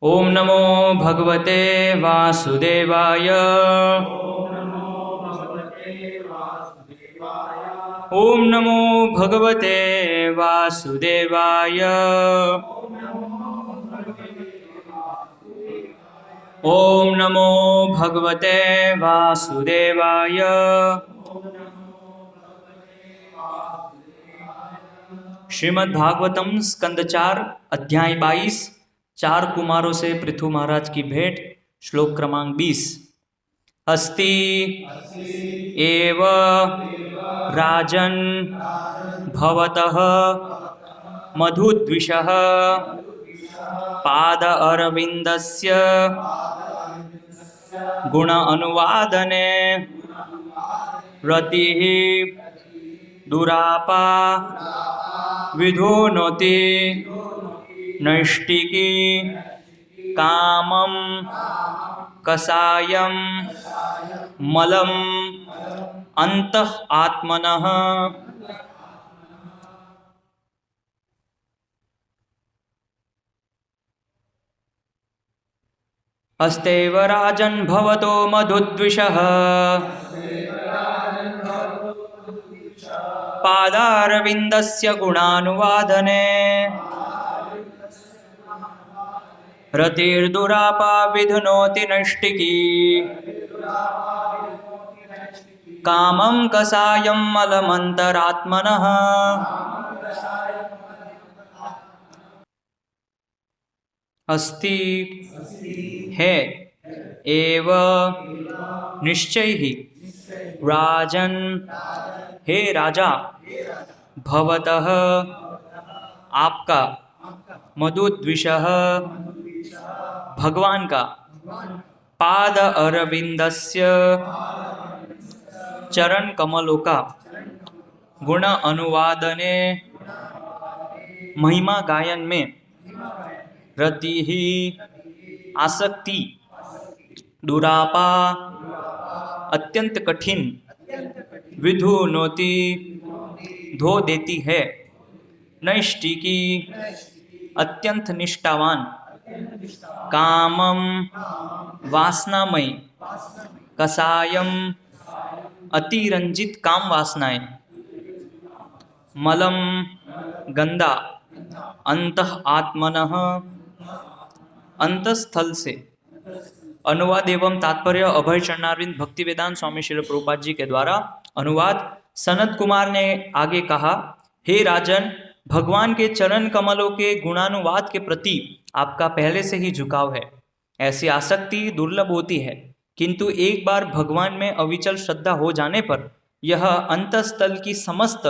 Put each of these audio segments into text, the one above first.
ओम नमो भगवते वासुदेवाय। ओम नमो भगवते वासुदेवाय। ओम नमो भगवते वासुदेवाय। श्रीमद् भागवतम स्कंद 4 अध्याय 22 चार कुमारों से पृथु महाराज की भेंट। श्लोक क्रमांक 20। अस्ति एव राजन् भवतः मधुद्विषः पाद अरविंदस्य गुण अनुवादने रतिः दुरापा विधुनोति नैष्टिकी कामं कसायं मलं अंतः आत्मनः। अस्तेव राजन् भवतो मधुद्विषः पादारविन्दस्य गुणानुवादने रतिर्दुरापा विधुनोति नैष्टिकी कामं कसायं मलमन्तरात्मनः। अस्ति है एव निश्चय ही राजन हे राजा भवतः आपका मधुद्विषः भगवान का पाद अरविंदस्य चरण कमलों का गुण अनुवादने महिमा गायन में रति ही आसक्ति दुरापा अत्यंत कठिन विधुनोति धो देती है नैष्टिकी अत्यंत निष्ठावान कामम वासनामय कसायम अतिरंजित काम वासनाएं मलम गंदा अंतः आत्मनः अंतस्थल से। अनुवाद एवं तात्पर्य अभय चरणारविंद भक्ति वेदांत स्वामी श्रील प्रभुपाद जी के द्वारा अनुवाद। सनत कुमार ने आगे कहा, हे राजन, भगवान के चरण कमलों के गुणानुवाद के प्रति आपका पहले से ही झुकाव है। ऐसी आसक्ति दुर्लभ होती है, किंतु एक बार भगवान में अविचल श्रद्धा हो जाने पर यह अंतस्थल की समस्त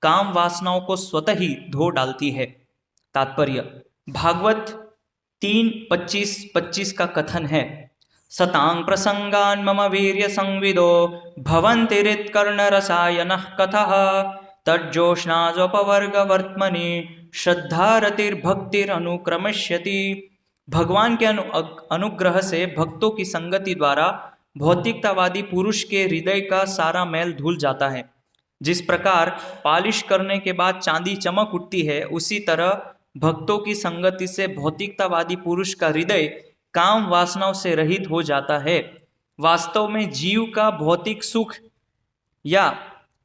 काम वासनाओं को स्वतः ही धो डालती है। तात्पर्य, भागवत 3:25 का कथन है, सतांग प्रसंगान मम वीर्य संविदो भवन्तिरित्कर्ण रसायनः कथः तज्जोष्णाजोपवर्ग वर्त्मनि श्रद्धारतिर्भक्तिरनुक्रमष्यति। भगवान के अनुग्रह से भक्तों की संगति द्वारा भौतिकतावादी पुरुष के हृदय का सारा मैल धुल जाता है। जिस प्रकार पालिश करने के बाद चांदी चमक उठती है, उसी तरह भक्तों की संगति से भौतिकतावादी पुरुष का हृदय काम वासनाओं से रहित हो जाता है। वास्तव में जीव का भौतिक सुख या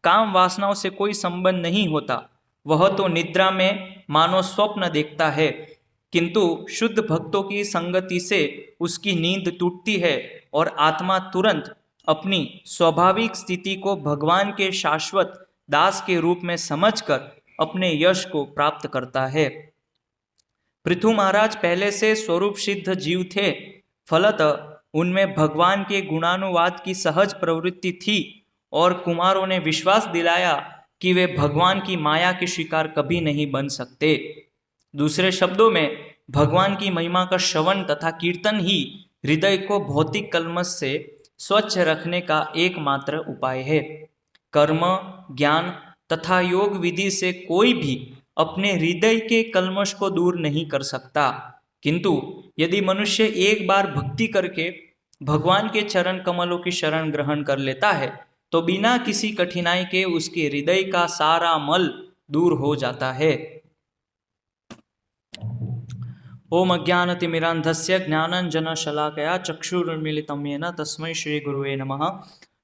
काम वासनाओं से कोई संबंध नहीं होता। वह तो निद्रा में मानो स्वप्न देखता है, किंतु शुद्ध भक्तों की संगति से उसकी नींद टूटती है और आत्मा तुरंत अपनी स्वाभाविक स्थिति को भगवान के शाश्वत दास के रूप में समझकर अपने यश को प्राप्त करता है। पृथु महाराज पहले से स्वरूप सिद्ध जीव थे, फलतः उनमें भगवान के गुणानुवाद की सहज प्रवृत्ति थी और कुमारों ने विश्वास दिलाया कि वे भगवान की माया के शिकार कभी नहीं बन सकते। दूसरे शब्दों में, भगवान की महिमा का श्रवण तथा कीर्तन ही हृदय को भौतिक कल्मश से स्वच्छ रखने का एकमात्र उपाय है। कर्म, ज्ञान तथा योग विधि से कोई भी अपने हृदय के कल्मश को दूर नहीं कर सकता, किंतु यदि मनुष्य एक बार भक्ति करके भगवान के चरण कमलों की शरण ग्रहण कर लेता है तो बिना किसी कठिनाई के उसके हृदय का सारा मल दूर हो जाता है। ओम अज्ञानतिमिरान्धस्य ज्ञानाञ्जनशलाकया चक्षुरुन्मीलितं येन तस्मै श्रीगुरुवे नमः।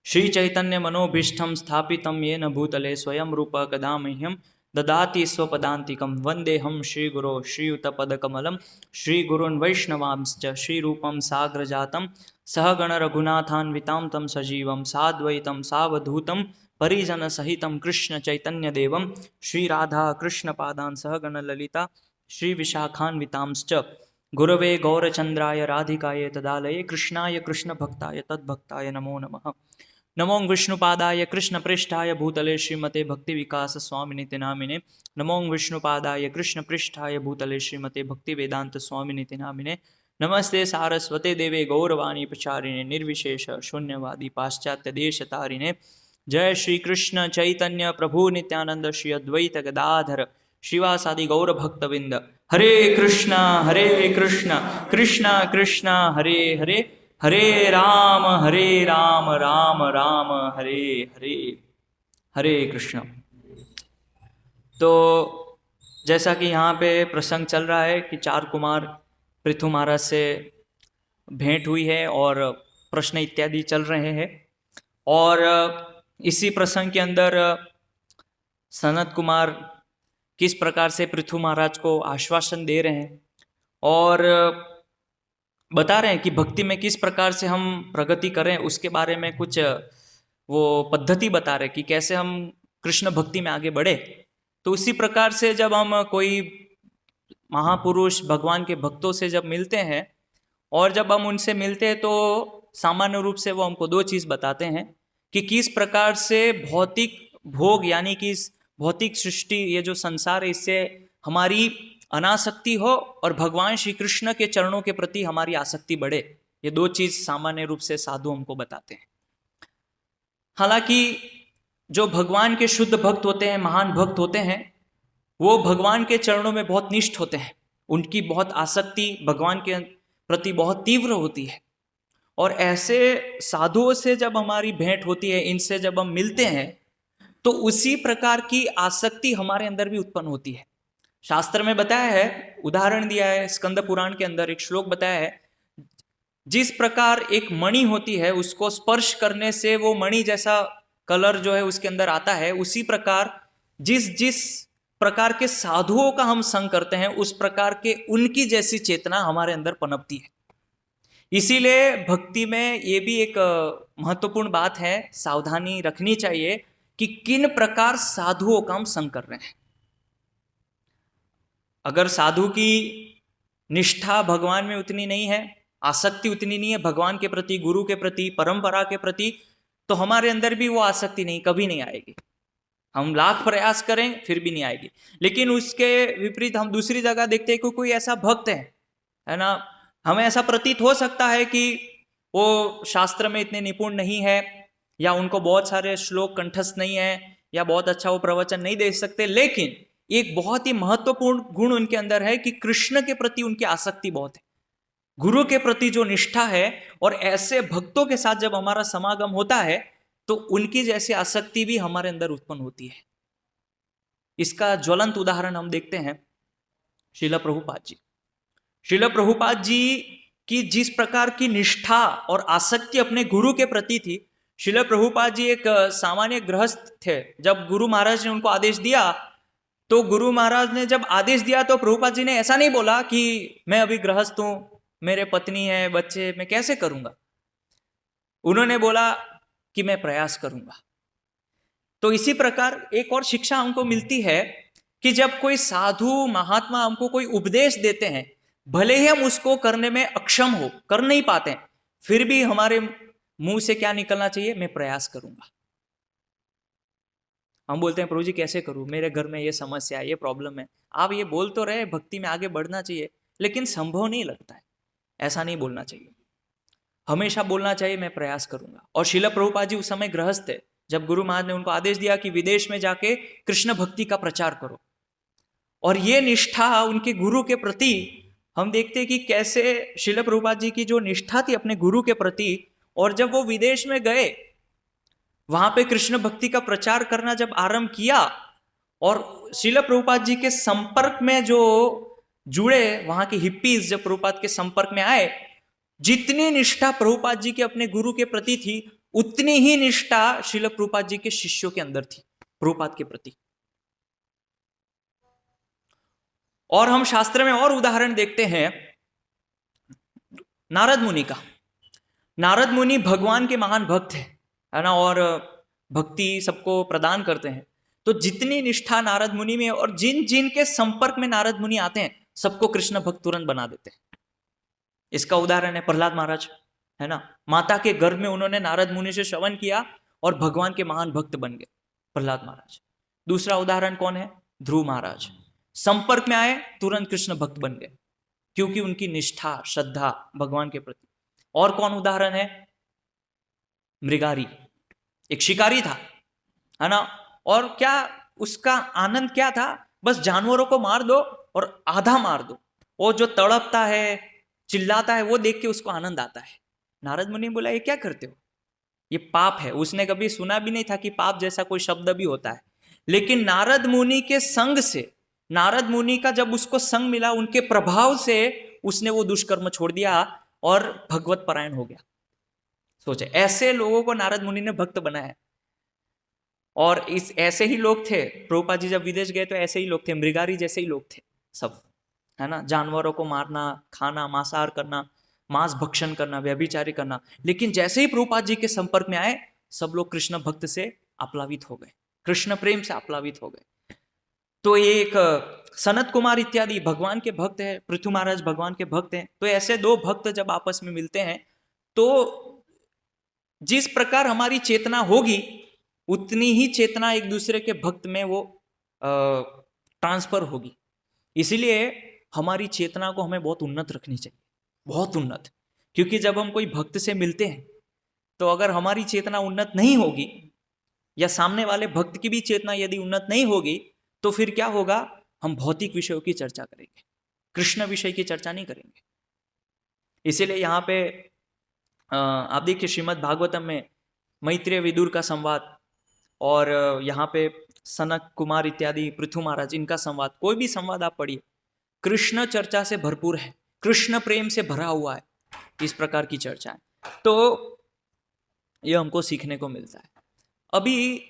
श्रीचैतन्यमनोभीष्टं स्थापितं येन भूतले स्वयं रूप कदा मह्यं ददाति स्वपदान्तिकं वन्देऽहं श्रीगुरो श्रीयुतपदकमलं श्रीगुरून् वैष्णवांश्च श्रीरूपं साग्रजातं सहगणरघुनाथान्वितां तं सजीवं साद्वैतं सावधूतं परिजनसहितं कृष्णचैतन्यदेवं श्रीराधा कृष्णपादान् सहगणललिता श्रीविशाखान्वितांश्च गुरवे गौरचन्द्राय राधिकाय तदालये कृष्णाय कृष्णभक्ताय तद्भक्ताय नमो नमः। नमो विष्णुपादाय कृष्णपृष्ठाय भूतले श्रीमते भक्तिविकासस्वामिनिति नामिने। नमो विष्णुपादाय कृष्णपृष्ठाय भूतले श्रीमते भक्तिवेदान्तस्वामिनिति नामिने। नमस्ते सारस्वते देवे गौरवाणी प्रचारिणे निर्विशेष शून्यवादी पाश्चात्य देशतारिणे। जय श्री कृष्ण चैतन्य प्रभु नित्यानंद श्री अद्वैत गदाधर शिवासादि गौर भक्तविंद। हरे कृष्णा कृष्णा कृष्णा हरे हरे, हरे राम राम राम हरे हरे, हरे कृष्ण। तो जैसा कि यहाँ पे प्रसंग चल रहा है कि चार कुमार पृथु महाराज से भेंट हुई है और प्रश्न इत्यादि चल रहे हैं, और इसी प्रसंग के अंदर सनत कुमार किस प्रकार से पृथु महाराज को आश्वासन दे रहे हैं और बता रहे हैं कि भक्ति में किस प्रकार से हम प्रगति करें, उसके बारे में कुछ वो पद्धति बता रहे कि कैसे हम कृष्ण भक्ति में आगे बढ़े। तो उसी प्रकार से जब हम कोई महापुरुष भगवान के भक्तों से जब मिलते हैं और जब हम उनसे मिलते हैं तो सामान्य रूप से वो हमको दो चीज़ बताते हैं कि किस प्रकार से भौतिक भोग यानी कि इस भौतिक सृष्टि, ये जो संसार है, इससे हमारी अनासक्ति हो और भगवान श्री कृष्ण के चरणों के प्रति हमारी आसक्ति बढ़े। ये दो चीज सामान्य रूप से साधु हमको बताते हैं। हालांकि जो भगवान के शुद्ध भक्त होते हैं, महान भक्त होते हैं, वो भगवान के चरणों में बहुत निष्ठ होते हैं। उनकी बहुत आसक्ति भगवान के प्रति बहुत तीव्र होती है। और ऐसे साधुओं से जब हमारी भेंट होती है, इनसे जब हम मिलते हैं, तो उसी प्रकार की आसक्ति हमारे अंदर भी उत्पन्न होती है। शास्त्र में बताया है, उदाहरण दिया है, स्कंद पुराण के अंदर एक श्लोक बताया है, जिस प्रकार एक मणि होती है, उसको स्पर्श करने से वो मणि जैसा कलर जो है उसके अंदर आता है, उसी प्रकार जिस जिस प्रकार के साधुओं का हम संग करते हैं, उस प्रकार के उनकी जैसी चेतना हमारे अंदर पनपती है। इसीलिए भक्ति में ये भी एक महत्वपूर्ण बात है, सावधानी रखनी चाहिए कि किन प्रकार साधुओं का हम संग कर रहे हैं। अगर साधु की निष्ठा भगवान में उतनी नहीं है, आसक्ति उतनी नहीं है भगवान के प्रति, गुरु के प्रति, परंपरा के प्रति, तो हमारे अंदर भी वो आसक्ति नहीं, कभी नहीं आएगी। हम लाख प्रयास करें फिर भी नहीं आएगी। लेकिन उसके विपरीत हम दूसरी जगह देखते हैं कि कोई ऐसा भक्त है ना, हमें ऐसा प्रतीत हो सकता है कि वो शास्त्र में इतने निपुण नहीं है, या उनको बहुत सारे श्लोक कंठस्थ नहीं है, या बहुत अच्छा वो प्रवचन नहीं दे सकते, लेकिन एक बहुत ही महत्वपूर्ण गुण उनके अंदर है कि कृष्ण के प्रति उनकी आसक्ति बहुत है, गुरु के प्रति जो निष्ठा है। और ऐसे भक्तों के साथ जब हमारा समागम होता है तो उनकी जैसी आसक्ति भी हमारे अंदर उत्पन्न होती है। इसका ज्वलंत उदाहरण हम देखते हैं श्रील प्रभुपाद जी। श्रील प्रभुपाद जी की जिस प्रकार की निष्ठा और आसक्ति अपने गुरु के प्रति थी, श्रील प्रभुपाद जी एक सामान्य गृहस्थ थे। जब गुरु महाराज ने उनको आदेश दिया, तो गुरु महाराज ने जब आदेश दिया तो प्रभुपाद जी ने ऐसा नहीं बोला कि मैं अभी गृहस्थ हूं, मेरे पत्नी है, बच्चे, मैं कैसे करूंगा। उन्होंने बोला कि मैं प्रयास करूंगा। तो इसी प्रकार एक और शिक्षा हमको मिलती है कि जब कोई साधु महात्मा हमको कोई उपदेश देते हैं, भले ही हम उसको करने में अक्षम हो, कर नहीं पाते हैं, फिर भी हमारे मुंह से क्या निकलना चाहिए, मैं प्रयास करूंगा। हम बोलते हैं प्रभु जी कैसे करूं, मेरे घर में ये समस्या है, ये प्रॉब्लम है। आप ये बोल तो रहे भक्ति में आगे बढ़ना चाहिए, लेकिन संभव नहीं लगता है। ऐसा नहीं बोलना चाहिए, हमेशा बोलना चाहिए मैं प्रयास करूंगा। और श्रील प्रभुपाद जी उस समय गृहस्थ थे जब गुरु महाराज ने उनको आदेश दिया कि विदेश में जाके कृष्ण भक्ति का प्रचार करो। और ये निष्ठा उनके गुरु के प्रति हम देखते हैं कि कैसे श्रील प्रभुपाद जी की जो निष्ठा थी अपने गुरु के प्रति, और जब वो विदेश में गए, वहां पे कृष्ण भक्ति का प्रचार करना जब आरंभ किया, और श्रील प्रभुपाद जी के संपर्क में जो जुड़े, वहां के हिप्पीज जब प्रभुपाद के संपर्क में आए, जितनी निष्ठा प्रभुपाद जी के अपने गुरु के प्रति थी, उतनी ही निष्ठा श्रील प्रभुपाद जी के शिष्यों के अंदर थी प्रभुपाद के प्रति। और हम शास्त्र में और उदाहरण देखते हैं नारद मुनि का। नारद मुनि भगवान के महान भक्त है ना, और भक्ति सबको प्रदान करते हैं। तो जितनी निष्ठा नारद मुनि में, और जिन जिन के संपर्क में नारद मुनि आते हैं, सबको कृष्ण भक्त तुरंत बना देते हैं। इसका उदाहरण है प्रहलाद महाराज, है ना। माता के गर्भ में उन्होंने नारद मुनि से श्रवण किया और भगवान के महान भक्त बन गए प्रहलाद महाराज। दूसरा उदाहरण कौन है? ध्रुव महाराज, संपर्क में आए तुरंत कृष्ण भक्त बन गए, क्योंकि उनकी निष्ठा श्रद्धा भगवान के प्रति। और कौन उदाहरण है? मृगारी, एक शिकारी था, है ना। और क्या उसका आनंद क्या था? बस जानवरों को मार दो और आधा मार दो, वो जो तड़पता है चिल्लाता है वो देख के उसको आनंद आता है। नारद मुनि बोला ये क्या करते हो, ये पाप है। उसने कभी सुना भी नहीं था कि पाप जैसा कोई शब्द भी होता है। लेकिन नारद मुनि के संग से, नारद मुनि का जब उसको संग मिला, उनके प्रभाव से उसने वो दुष्कर्म छोड़ दिया और भगवत परायण हो गया। सोचे, ऐसे लोगों को नारद मुनि ने भक्त बनाया। और इस ऐसे ही लोग थे, प्रभुपाद जी जब विदेश गए तो ऐसे ही लोग थे, मृगारी जैसे ही लोग थे सब, है ना। जानवरों को मारना, खाना, मांसाहार करना, मांस भक्षण करना, व्यभिचारी करना। लेकिन जैसे ही प्रभुपाद जी के संपर्क में आए, सब लोग कृष्ण भक्त से आप्लावित हो गए, कृष्ण प्रेम से आप्लावित हो गए। तो एक सनत कुमार इत्यादि भगवान के भक्त हैं, पृथु महाराज भगवान के भक्त हैं। तो ऐसे दो भक्त जब आपस में मिलते हैं, तो जिस प्रकार हमारी चेतना होगी, उतनी ही चेतना एक दूसरे के भक्त में वो ट्रांसफर होगी। इसीलिए हमारी चेतना को हमें बहुत उन्नत रखनी चाहिए, बहुत उन्नत। क्योंकि जब हम कोई भक्त से मिलते हैं, तो अगर हमारी चेतना उन्नत नहीं होगी, या सामने वाले भक्त की भी चेतना यदि उन्नत नहीं होगी, तो फिर क्या होगा? हम भौतिक विषयों की चर्चा करेंगे, कृष्ण विषय की चर्चा नहीं करेंगे। इसीलिए यहाँ पे आप देखिए श्रीमद् भागवतम में मैत्रेय विदुर का संवाद, और यहाँ पे सनक कुमार इत्यादि पृथु महाराज, इनका संवाद, कोई भी संवाद आप पढ़िए, कृष्ण चर्चा से भरपूर है, कृष्ण प्रेम से भरा हुआ है। इस प्रकार की चर्चा है, तो यह हमको सीखने को मिलता है। अभी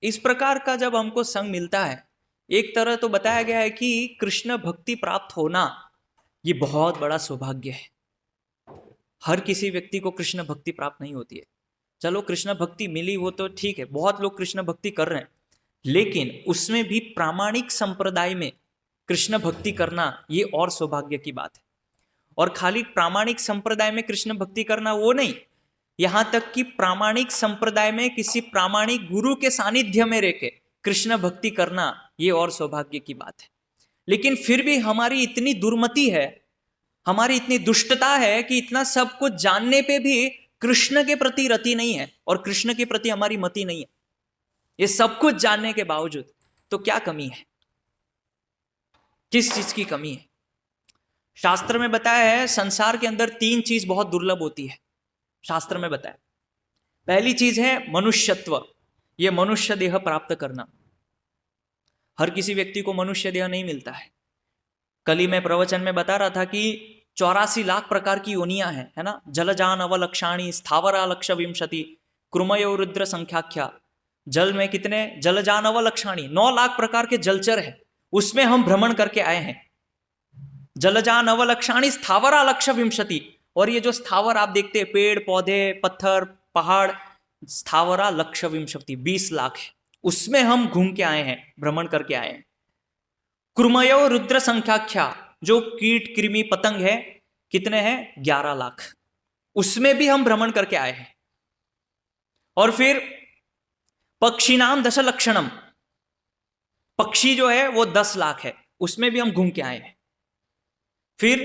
इस प्रकार का जब हमको संग मिलता है, एक तरह तो बताया गया है कि कृष्ण भक्ति प्राप्त होना ये बहुत बड़ा सौभाग्य है। हर किसी व्यक्ति को कृष्ण भक्ति प्राप्त नहीं होती है। चलो कृष्ण भक्ति मिली वो तो ठीक है, बहुत लोग कृष्ण भक्ति कर रहे हैं, लेकिन उसमें भी प्रामाणिक संप्रदाय में कृष्ण भक्ति करना ये और सौभाग्य की बात है। और खाली प्रामाणिक संप्रदाय में कृष्ण भक्ति करना वो नहीं, यहां तक कि प्रामाणिक संप्रदाय में किसी प्रामाणिक गुरु के सानिध्य में रहकर कृष्ण भक्ति करना ये और सौभाग्य की बात है। लेकिन फिर भी हमारी इतनी दुर्मति है, हमारी इतनी दुष्टता है कि इतना सब कुछ जानने पे भी कृष्ण के प्रति रति नहीं है, और कृष्ण के प्रति हमारी मति नहीं है। ये सब कुछ जानने के बावजूद तो क्या कमी है, किस चीज की कमी है? शास्त्र में बताया है संसार के अंदर तीन चीज बहुत दुर्लभ होती है। शास्त्र में बताया, पहली चीज है मनुष्यत्व, यह मनुष्य देह प्राप्त करना। हर किसी व्यक्ति को मनुष्य देह नहीं मिलता है। कल ही मैं प्रवचन में बता रहा था कि 84 लाख प्रकार की योनियां हैं, है ना। जलजान अवलक्षाणी स्थावरा लक्ष विंशति कृमयो रुद्र संख्याख्या। जल में कितने जलजान अवलक्षाणी, 9 लाख प्रकार के जलचर हैं, उसमें हम भ्रमण करके आए हैं। जलजान अवलक्षाणी स्थावरा लक्ष विंशति, और ये जो स्थावर आप देखते हैं, पेड़ पौधे पत्थर पहाड़, स्थावरा लक्ष विंशति 20 लाख है, उसमें हम घूम के आए हैं, भ्रमण करके आए हैं। कृमयो रुद्र संख्याख्या, जो कीट कृमि पतंग है कितने हैं? 11 लाख, उसमें भी हम भ्रमण करके आए हैं। और फिर पक्षी नाम 10 लक्षणम, पक्षी जो है वो 10 लाख है, उसमें भी हम घूम के आए हैं। फिर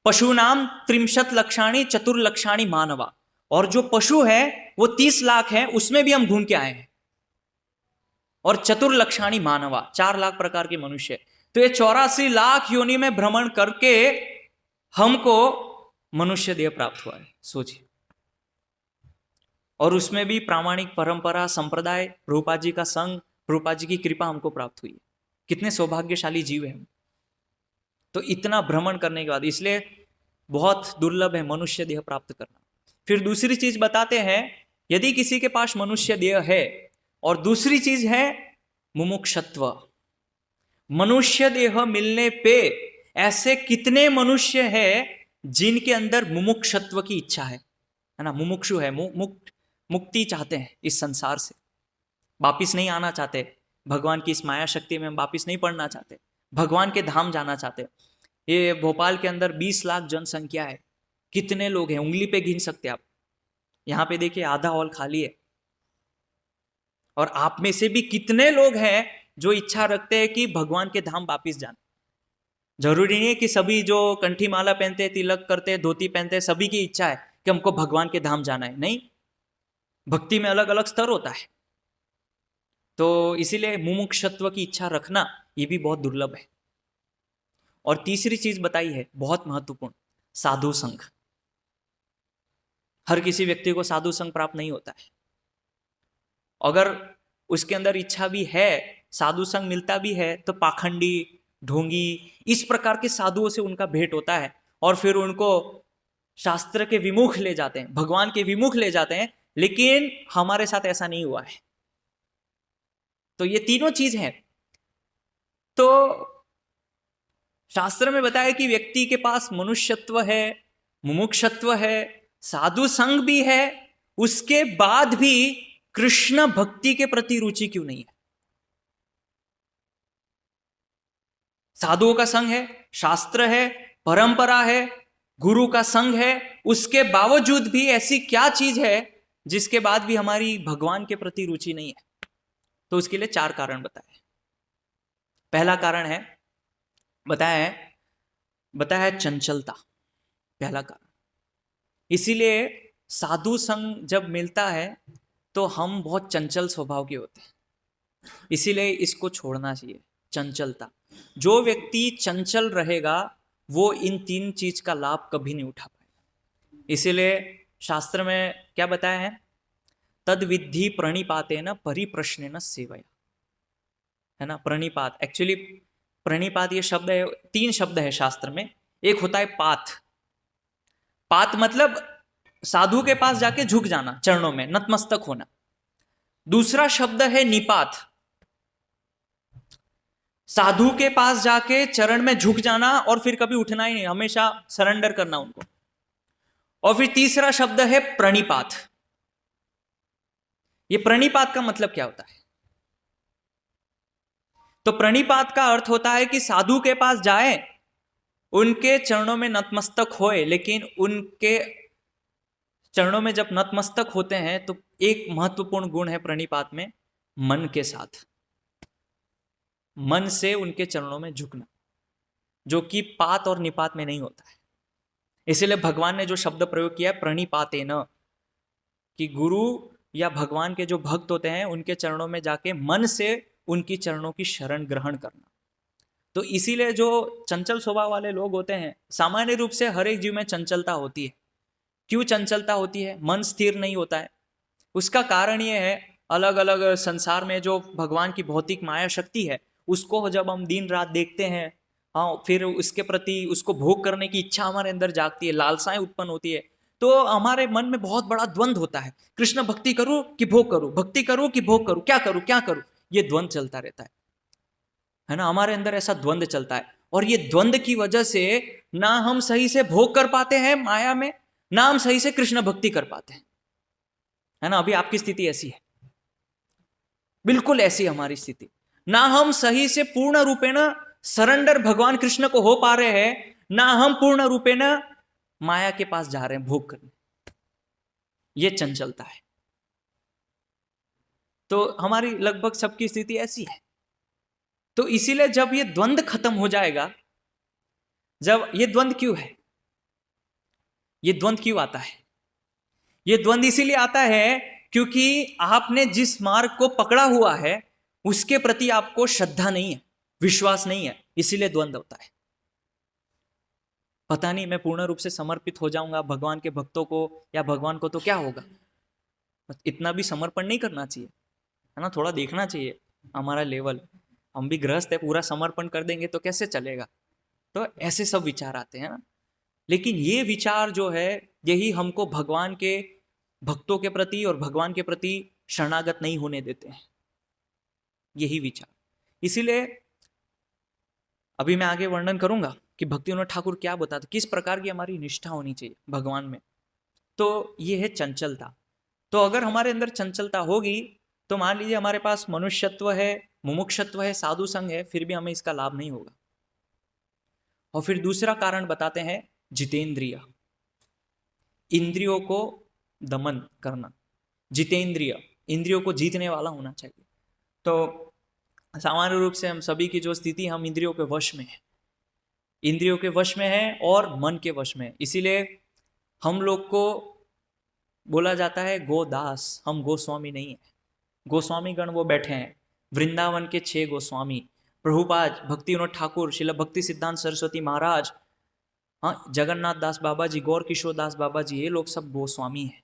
पशु नाम 63 लक्षाणी चतुर्लक्षाणी मानवा, और जो पशु है वो 30 लाख है, उसमें भी हम घूम के आए हैं। और चतुर्लक्षाणी मानवा, 4 लाख प्रकार के मनुष्य। तो ये 84 लाख योनि में भ्रमण करके हमको मनुष्य देह प्राप्त हुआ है, सोचिए। और उसमें भी प्रामाणिक परंपरा संप्रदाय, प्रभुपाद जी का संग, प्रभुपाद जी की कृपा हमको प्राप्त हुई है। कितने सौभाग्यशाली जीव हैं हम। तो इतना भ्रमण करने के बाद, इसलिए बहुत दुर्लभ है मनुष्य देह प्राप्त करना। फिर दूसरी चीज बताते हैं, यदि किसी के पास मनुष्य देह है, और दूसरी चीज है मुमुक्षत्व। मनुष्य देह मिलने पे ऐसे कितने मनुष्य हैं जिनके अंदर मुमुक्षत्व की इच्छा है ना, मुमुक्षु है, मुक्ति चाहते हैं इस संसार से, वापिस नहीं आना चाहते, भगवान की इस माया शक्ति में वापिस नहीं पड़ना चाहते, भगवान के धाम जाना चाहते। ये भोपाल के अंदर 20 लाख जनसंख्या है, कितने लोग हैं उंगली पे गिन सकते आप। यहाँ पे देखिए आधा हॉल खाली है, और आप में से भी कितने लोग हैं जो इच्छा रखते हैं कि भगवान के धाम वापिस जाना। जरूरी नहीं है कि सभी जो कंठी माला पहनते, तिलक करते, धोती पहनते, सभी की इच्छा है कि हमको भगवान के धाम जाना है, नहीं। भक्ति में अलग अलग स्तर होता है, तो इसीलिए मुमुक्षत्व की इच्छा रखना ये भी बहुत दुर्लभ है। और तीसरी चीज बताई है बहुत महत्वपूर्ण, साधु संग। हर किसी व्यक्ति को साधु संग प्राप्त नहीं होता है, अगर उसके अंदर इच्छा भी है, साधु संग मिलता भी है, तो पाखंडी, ढोंगी, इस प्रकार के साधुओं से उनका भेंट होता है, और फिर उनको शास्त्र के विमुख ले जाते हैं, भगवान के विमुख ले जाते हैं। लेकिन हमारे साथ ऐसा नहीं हुआ है। तो ये तीनों चीज हैं। तो शास्त्र में बताया कि व्यक्ति के पास मनुष्यत्व है, मुमुक्षत्व है, साधु संग भी है, उसके बाद भी कृष्ण भक्ति के प्रति रुचि क्यों नहीं है? साधुओं का संग है, शास्त्र है, परंपरा है, गुरु का संग है, उसके बावजूद भी ऐसी क्या चीज है जिसके बाद भी हमारी भगवान के प्रति रुचि नहीं है? तो उसके लिए 4 कारण बताए। पहला कारण है, बताया है चंचलता, पहला कारण। इसीलिए साधु संग जब मिलता है तो हम बहुत चंचल स्वभाव के होते हैं, इसीलिए इसको छोड़ना चाहिए, चंचलता। जो व्यक्ति चंचल रहेगा वो इन 3 चीज का लाभ कभी नहीं उठा पाएगा। इसीलिए शास्त्र में क्या बताया है, तद विद्धि प्रणिपातेन परिप्रश्नेन सेवया, है ना। प्रणिपात, एक्चुअली प्रणिपात ये शब्द है, 3 शब्द है शास्त्र में। एक होता है पाथ, पाथ मतलब साधु के पास जाके झुक जाना, चरणों में नतमस्तक होना। दूसरा शब्द है निपात, साधु के पास जाके चरण में झुक जाना और फिर कभी उठना ही नहीं, हमेशा सरेंडर करना उनको। और फिर तीसरा शब्द है प्रणिपात। ये प्रणिपात का मतलब क्या होता है? तो प्रणिपात का अर्थ होता है कि साधु के पास जाए, उनके चरणों में नतमस्तक होए, लेकिन उनके चरणों में जब नतमस्तक होते हैं तो एक महत्वपूर्ण गुण है प्रणिपात में, मन के साथ, मन से उनके चरणों में झुकना, जो कि पात और निपात में नहीं होता है। इसीलिए भगवान ने जो शब्द प्रयोग किया है प्रणिपातेन, कि गुरु या भगवान के जो भक्त होते हैं उनके चरणों में जाके मन से उनकी चरणों की शरण ग्रहण करना। तो इसीलिए जो चंचल स्वभाव वाले लोग होते हैं, सामान्य रूप से हर एक जीव में चंचलता होती है। क्यों चंचलता होती है? मन स्थिर नहीं होता है। उसका कारण ये है, अलग अलग संसार में जो भगवान की भौतिक माया शक्ति है, उसको जब हम दिन रात देखते हैं, हाँ, फिर उसके प्रति उसको भोग करने की इच्छा हमारे अंदर जागती है, लालसाएं उत्पन्न होती है, तो हमारे मन में बहुत बड़ा द्वंद्व होता है, कृष्ण भक्ति करूं कि भोग करूं, भक्ति करूं कि भोग करूं, क्या करूं क्या करूं, ये द्वंद्व चलता रहता है ना। हमारे अंदर ऐसा द्वंद्व चलता है, और ये द्वंद्व की वजह से ना हम सही से भोग कर पाते हैं माया में, ना हम सही से कृष्ण भक्ति कर पाते हैं, है ना। अभी आपकी स्थिति ऐसी है, बिल्कुल ऐसी हमारी स्थिति। ना हम सही से पूर्ण रूपेण सरेंडर भगवान कृष्ण को हो पा रहे हैं, ना हम पूर्ण रूपेण माया के पास जा रहे हैं भोग करने। ये चंचलता है। तो हमारी लगभग सबकी स्थिति ऐसी है। तो इसीलिए जब ये द्वंद्व खत्म हो जाएगा, जब ये द्वंद्व क्यों है, ये द्वंद्व क्यों आता है? ये द्वंद्व इसीलिए आता है क्योंकि आपने जिस मार्ग को पकड़ा हुआ है उसके प्रति आपको श्रद्धा नहीं है, विश्वास नहीं है, इसीलिए द्वंद्व होता है। पता नहीं, मैं पूर्ण रूप से समर्पित हो जाऊंगा भगवान के भक्तों को या भगवान को तो क्या होगा। इतना भी समर्पण नहीं करना चाहिए, है ना। थोड़ा देखना चाहिए हमारा लेवल, हम भी गृहस्थ है, पूरा समर्पण कर देंगे तो कैसे चलेगा। तो ऐसे सब विचार आते हैं ना। लेकिन ये विचार जो है, यही हमको भगवान के भक्तों के प्रति और भगवान के प्रति शरणागत नहीं होने देते हैं, यही विचार। इसीलिए अभी मैं आगे वर्णन करूंगा कि भक्ति विनोद ठाकुर क्या बताते, किस प्रकार की हमारी निष्ठा होनी चाहिए भगवान में। तो ये है चंचलता। तो अगर हमारे अंदर चंचलता होगी तो मान लीजिए हमारे पास मनुष्यत्व है, मुमुक्षत्व है, साधु संग है, फिर भी हमें इसका लाभ नहीं होगा। और फिर दूसरा कारण बताते हैं जितेंद्रिय, इंद्रियों को दमन करना। जितेंद्रिय, इंद्रियों को जीतने वाला होना चाहिए। तो सामान्य रूप से हम सभी की जो स्थिति, हम इंद्रियों के वश में है, इंद्रियों के वश में है और मन के वश में है। इसीलिए हम लोग को बोला जाता है गोदास, हम गोस्वामी नहीं है। गोस्वामी गण वो बैठे हैं, वृंदावन के 6 गोस्वामी, प्रभुपाद, भक्ति विनोद ठाकुर, श्रील भक्ति सिद्धांत सरस्वती महाराज, हाँ, जगन्नाथ दास बाबा जी, गौर किशोर दास बाबा जी, ये लोग सब गोस्वामी हैं।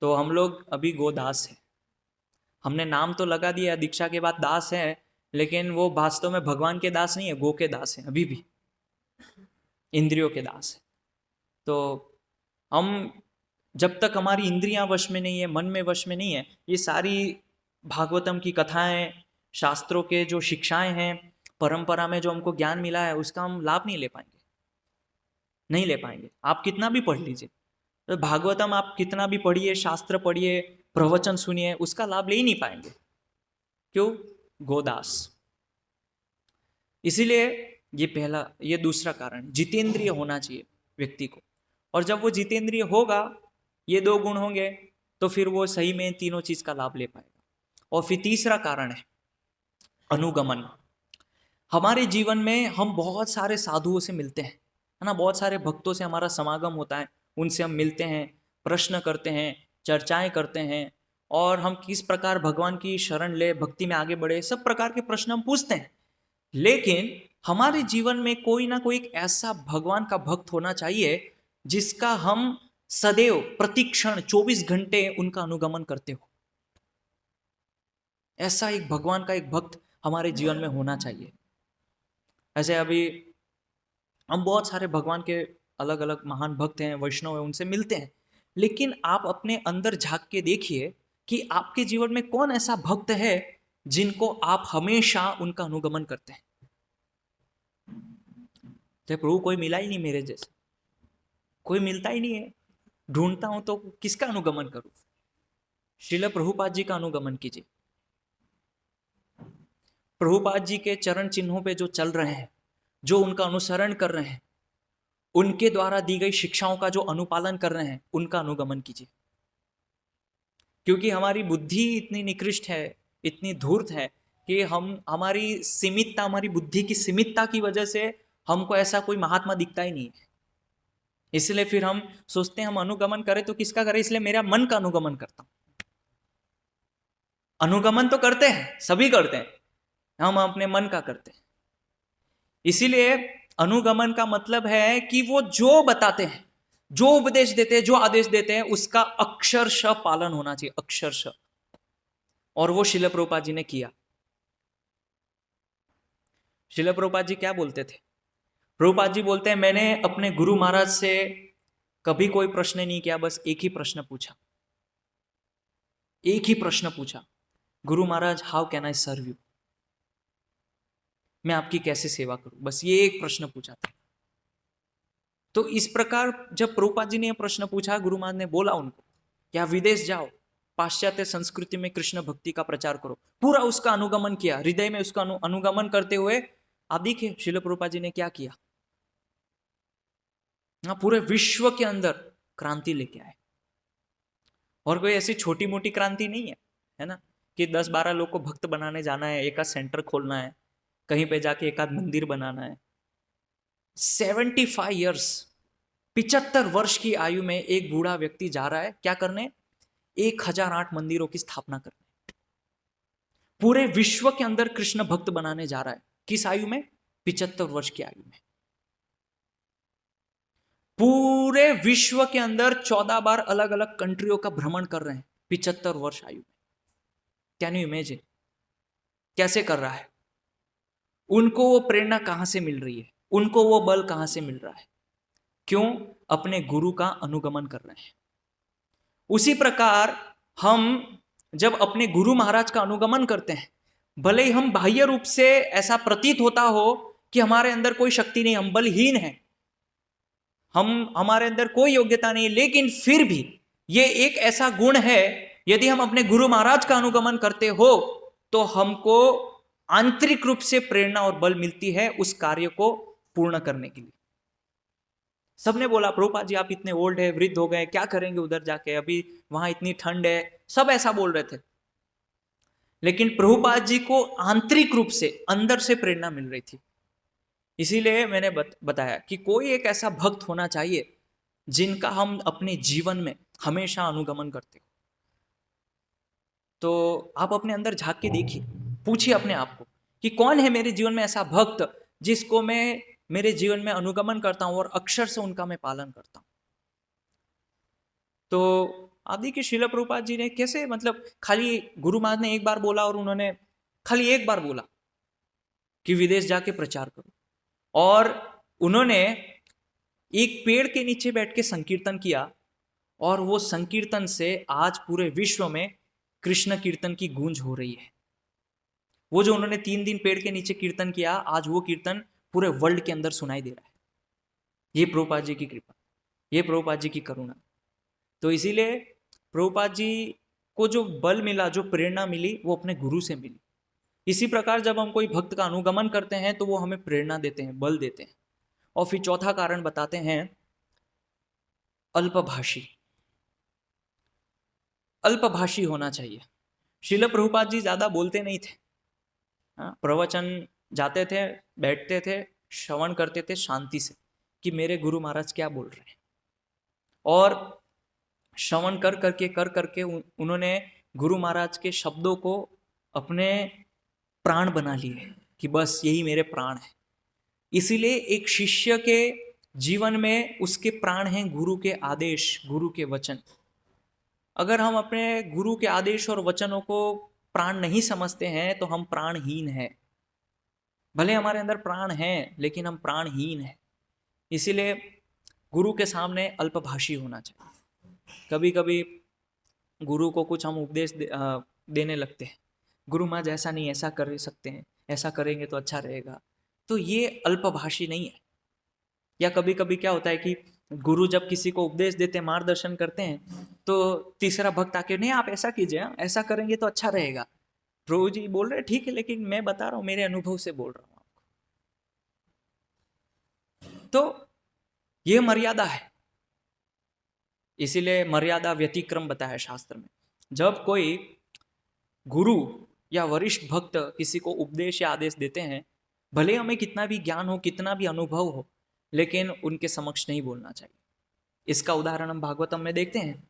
तो हम लोग अभी गोदास हैं। हमने नाम तो लगा दिया दीक्षा के बाद दास है, लेकिन वो वास्तव में भगवान के दास नहीं है, गो के दास है, अभी भी इंद्रियों के दास है। तो हम जब तक हमारी इंद्रियां वश में नहीं है, मन में वश में नहीं है, ये सारी भागवतम की कथाएं, शास्त्रों के जो शिक्षाएं हैं, परंपरा में जो हमको ज्ञान मिला है, उसका हम लाभ नहीं ले पाएंगे, नहीं ले पाएंगे। आप कितना भी पढ़ लीजिए, तो भागवतम आप कितना भी पढ़िए, शास्त्र पढ़िए, प्रवचन सुनिए, उसका लाभ ले ही नहीं पाएंगे। क्यों? गोदास। इसीलिए ये पहला, ये दूसरा कारण, जितेंद्रिय होना चाहिए व्यक्ति को। और जब वो जितेंद्रिय होगा, ये 2 गुण होंगे, तो फिर वो सही में तीनों चीज का लाभ ले पाएगा। और फिर तीसरा कारण है अनुगमन। हमारे जीवन में हम बहुत सारे साधुओं से मिलते हैं, है ना, बहुत सारे भक्तों से हमारा समागम होता है, उनसे हम मिलते हैं, प्रश्न करते हैं, चर्चाएं करते हैं, और हम किस प्रकार भगवान की शरण ले, भक्ति में आगे बढ़े, सब प्रकार के प्रश्न हम पूछते हैं। लेकिन हमारे जीवन में कोई ना कोई एक ऐसा भगवान का भक्त होना चाहिए जिसका हम सदैव प्रतिक्षण 24 घंटे उनका अनुगमन करते हो। ऐसा एक भगवान का एक भक्त हमारे जीवन में होना चाहिए। ऐसे अभी हम बहुत सारे भगवान के अलग अलग महान भक्त हैं, वैष्णव हैं, उनसे मिलते हैं, लेकिन आप अपने अंदर झांक के देखिए कि आपके जीवन में कौन ऐसा भक्त है जिनको आप हमेशा उनका अनुगमन करते हैं। तो प्रभु कोई मिला ही नहीं मेरे जैसे, कोई मिलता ही नहीं है, ढूंढता हूं तो किसका अनुगमन करूं? श्रील प्रभुपाद जी का अनुगमन कीजिए। प्रभुपाद जी के चरण चिन्हों पे जो चल रहे हैं, जो उनका अनुसरण कर रहे हैं, उनके द्वारा दी गई शिक्षाओं का जो अनुपालन कर रहे हैं, उनका अनुगमन कीजिए। क्योंकि हमारी बुद्धि इतनी निकृष्ट है, इतनी धूर्त है कि हमारी सीमितता, हमारी बुद्धि की सीमितता की वजह से हमको ऐसा कोई महात्मा दिखता ही नहीं है। इसलिए फिर हम सोचते हैं हम अनुगमन करें तो किसका करें, इसलिए मेरा मन का अनुगमन करता हूं। अनुगमन तो करते हैं, सभी करते हैं, हम अपने मन का करते हैं। इसीलिए अनुगमन का मतलब है कि वो जो बताते हैं, जो उपदेश देते हैं, जो आदेश देते हैं, उसका अक्षरशः पालन होना चाहिए, अक्षरशः। और वो श्रील प्रभुपाद जी ने किया। श्रील प्रभुपाद जी क्या बोलते थे? प्रभुपाद जी बोलते हैं, मैंने अपने गुरु महाराज से कभी कोई प्रश्न नहीं किया, बस एक ही प्रश्न पूछा, एक ही प्रश्न पूछा, गुरु महाराज how can I serve you, मैं आपकी कैसे सेवा करूं, बस ये एक प्रश्न पूछा था। तो इस प्रकार जब प्रभुपाद जी ने यह प्रश्न पूछा, गुरु महाराज ने बोला उनको कि आप विदेश जाओ, पाश्चात्य संस्कृति में कृष्ण भक्ति का प्रचार करो, पूरा उसका अनुगमन किया, हृदय में उसका अनुगमन करते हुए आप देखिए श्रील प्रभुपाद जी ने क्या किया, पूरे विश्व के अंदर क्रांति लेके आए। और कोई ऐसी छोटी मोटी क्रांति नहीं है, है ना, कि 10-12 लोग को भक्त बनाने जाना है, एक आध सेंटर खोलना है, कहीं पे जाके एक आध मंदिर बनाना है। 75 ईयर्स, 75 वर्ष की आयु में एक बूढ़ा व्यक्ति जा रहा है क्या करने? 1008 मंदिरों की स्थापना करने, पूरे विश्व के अंदर कृष्ण भक्त बनाने जा रहा है। किस आयु में? 75 वर्ष की आयु में। पूरे विश्व के अंदर 14 बार अलग अलग कंट्रियों का भ्रमण कर रहे हैं 75 वर्ष आयु में। कैन यू इमेजिन कैसे कर रहा है? उनको वो प्रेरणा कहाँ से मिल रही है, उनको वो बल कहाँ से मिल रहा है? क्यों? अपने गुरु का अनुगमन कर रहे हैं। उसी प्रकार हम जब अपने गुरु महाराज का अनुगमन करते हैं, भले ही हम बाह्य रूप से ऐसा प्रतीत होता हो कि हमारे अंदर कोई शक्ति नहीं, हम बलहीन हैं, हमारे अंदर कोई योग्यता नहीं, लेकिन फिर भी ये एक ऐसा गुण है, यदि हम अपने गुरु महाराज का अनुगमन करते हो तो हमको आंतरिक रूप से प्रेरणा और बल मिलती है उस कार्य को पूर्ण करने के लिए। सबने बोला प्रभुपाद जी आप इतने ओल्ड है, वृद्ध हो गए, क्या करेंगे उधर जाके, अभी वहां इतनी ठंड है, सब ऐसा बोल रहे थे। लेकिन प्रभुपाद जी को आंतरिक रूप से अंदर से प्रेरणा मिल रही थी। इसीलिए मैंने बताया कि कोई एक ऐसा भक्त होना चाहिए जिनका हम अपने जीवन में हमेशा अनुगमन करते हो। तो आप अपने अंदर झांक के देखिए, पूछिए अपने आप को कि कौन है मेरे जीवन में ऐसा भक्त जिसको मैं मेरे जीवन में अनुगमन करता हूं और अक्षर से उनका मैं पालन करता हूं। तो आप देखिए श्रील प्रभुपाद जी ने कैसे, मतलब खाली गुरु महाराज ने एक बार बोला और उन्होंने खाली एक बार बोला कि विदेश जाके प्रचार करो, और उन्होंने एक पेड़ के नीचे बैठ के संकीर्तन किया, और वो संकीर्तन से आज पूरे विश्व में कृष्ण कीर्तन की गूंज हो रही है। वो जो उन्होंने 3 दिन पेड़ के नीचे कीर्तन किया, आज वो कीर्तन पूरे वर्ल्ड के अंदर सुनाई दे रहा है। ये प्रभुपाद जी की कृपा, ये प्रभुपाद जी की करुणा। तो इसीलिए प्रभुपाद जी को जो बल मिला, जो प्रेरणा मिली, वो अपने गुरु से मिली। इसी प्रकार जब हम कोई भक्त का अनुगमन करते हैं तो वो हमें प्रेरणा देते हैं, बल देते हैं। और फिर चौथा कारण बताते हैं, अल्पभाषी। अल्पभाषी होना चाहिए। श्रील प्रभुपाद जी ज्यादा बोलते नहीं थे। प्रवचन जाते थे, बैठते थे, श्रवण करते थे शांति से कि मेरे गुरु महाराज क्या बोल रहे हैं, और श्रवण कर करके उन्होंने गुरु महाराज के शब्दों को अपने प्राण बना लिए कि बस यही मेरे प्राण है। इसीलिए एक शिष्य के जीवन में उसके प्राण हैं गुरु के आदेश, गुरु के वचन। अगर हम अपने गुरु के आदेश और वचनों को प्राण नहीं समझते हैं तो हम प्राणहीन हैं। भले हमारे अंदर प्राण हैं लेकिन हम प्राणहीन हैं। इसीलिए गुरु के सामने अल्पभाषी होना चाहिए। कभी कभी गुरु को कुछ हम उपदेश देने लगते हैं, गुरु महाराज ऐसा नहीं, ऐसा कर सकते हैं, ऐसा करेंगे तो अच्छा रहेगा, तो ये अल्पभाषी नहीं है। या कभी कभी क्या होता है कि गुरु जब किसी को उपदेश देते हैं, मार्गदर्शन करते हैं, तो तीसरा भक्त आके नहीं आप ऐसा कीजिए, ऐसा करेंगे तो अच्छा रहेगा। प्रभु जी बोल रहे ठीक है, लेकिन मैं बता रहा हूं, मेरे अनुभव से बोल रहा हूं आपको। तो ये मर्यादा है। इसीलिए मर्यादा व्यतिक्रम बताया शास्त्र में। जब कोई गुरु या वरिष्ठ भक्त किसी को उपदेश या आदेश देते हैं, भले हमें कितना भी ज्ञान हो, कितना भी अनुभव हो, लेकिन उनके समक्ष नहीं बोलना चाहिए। इसका उदाहरण हम भागवतम में देखते हैं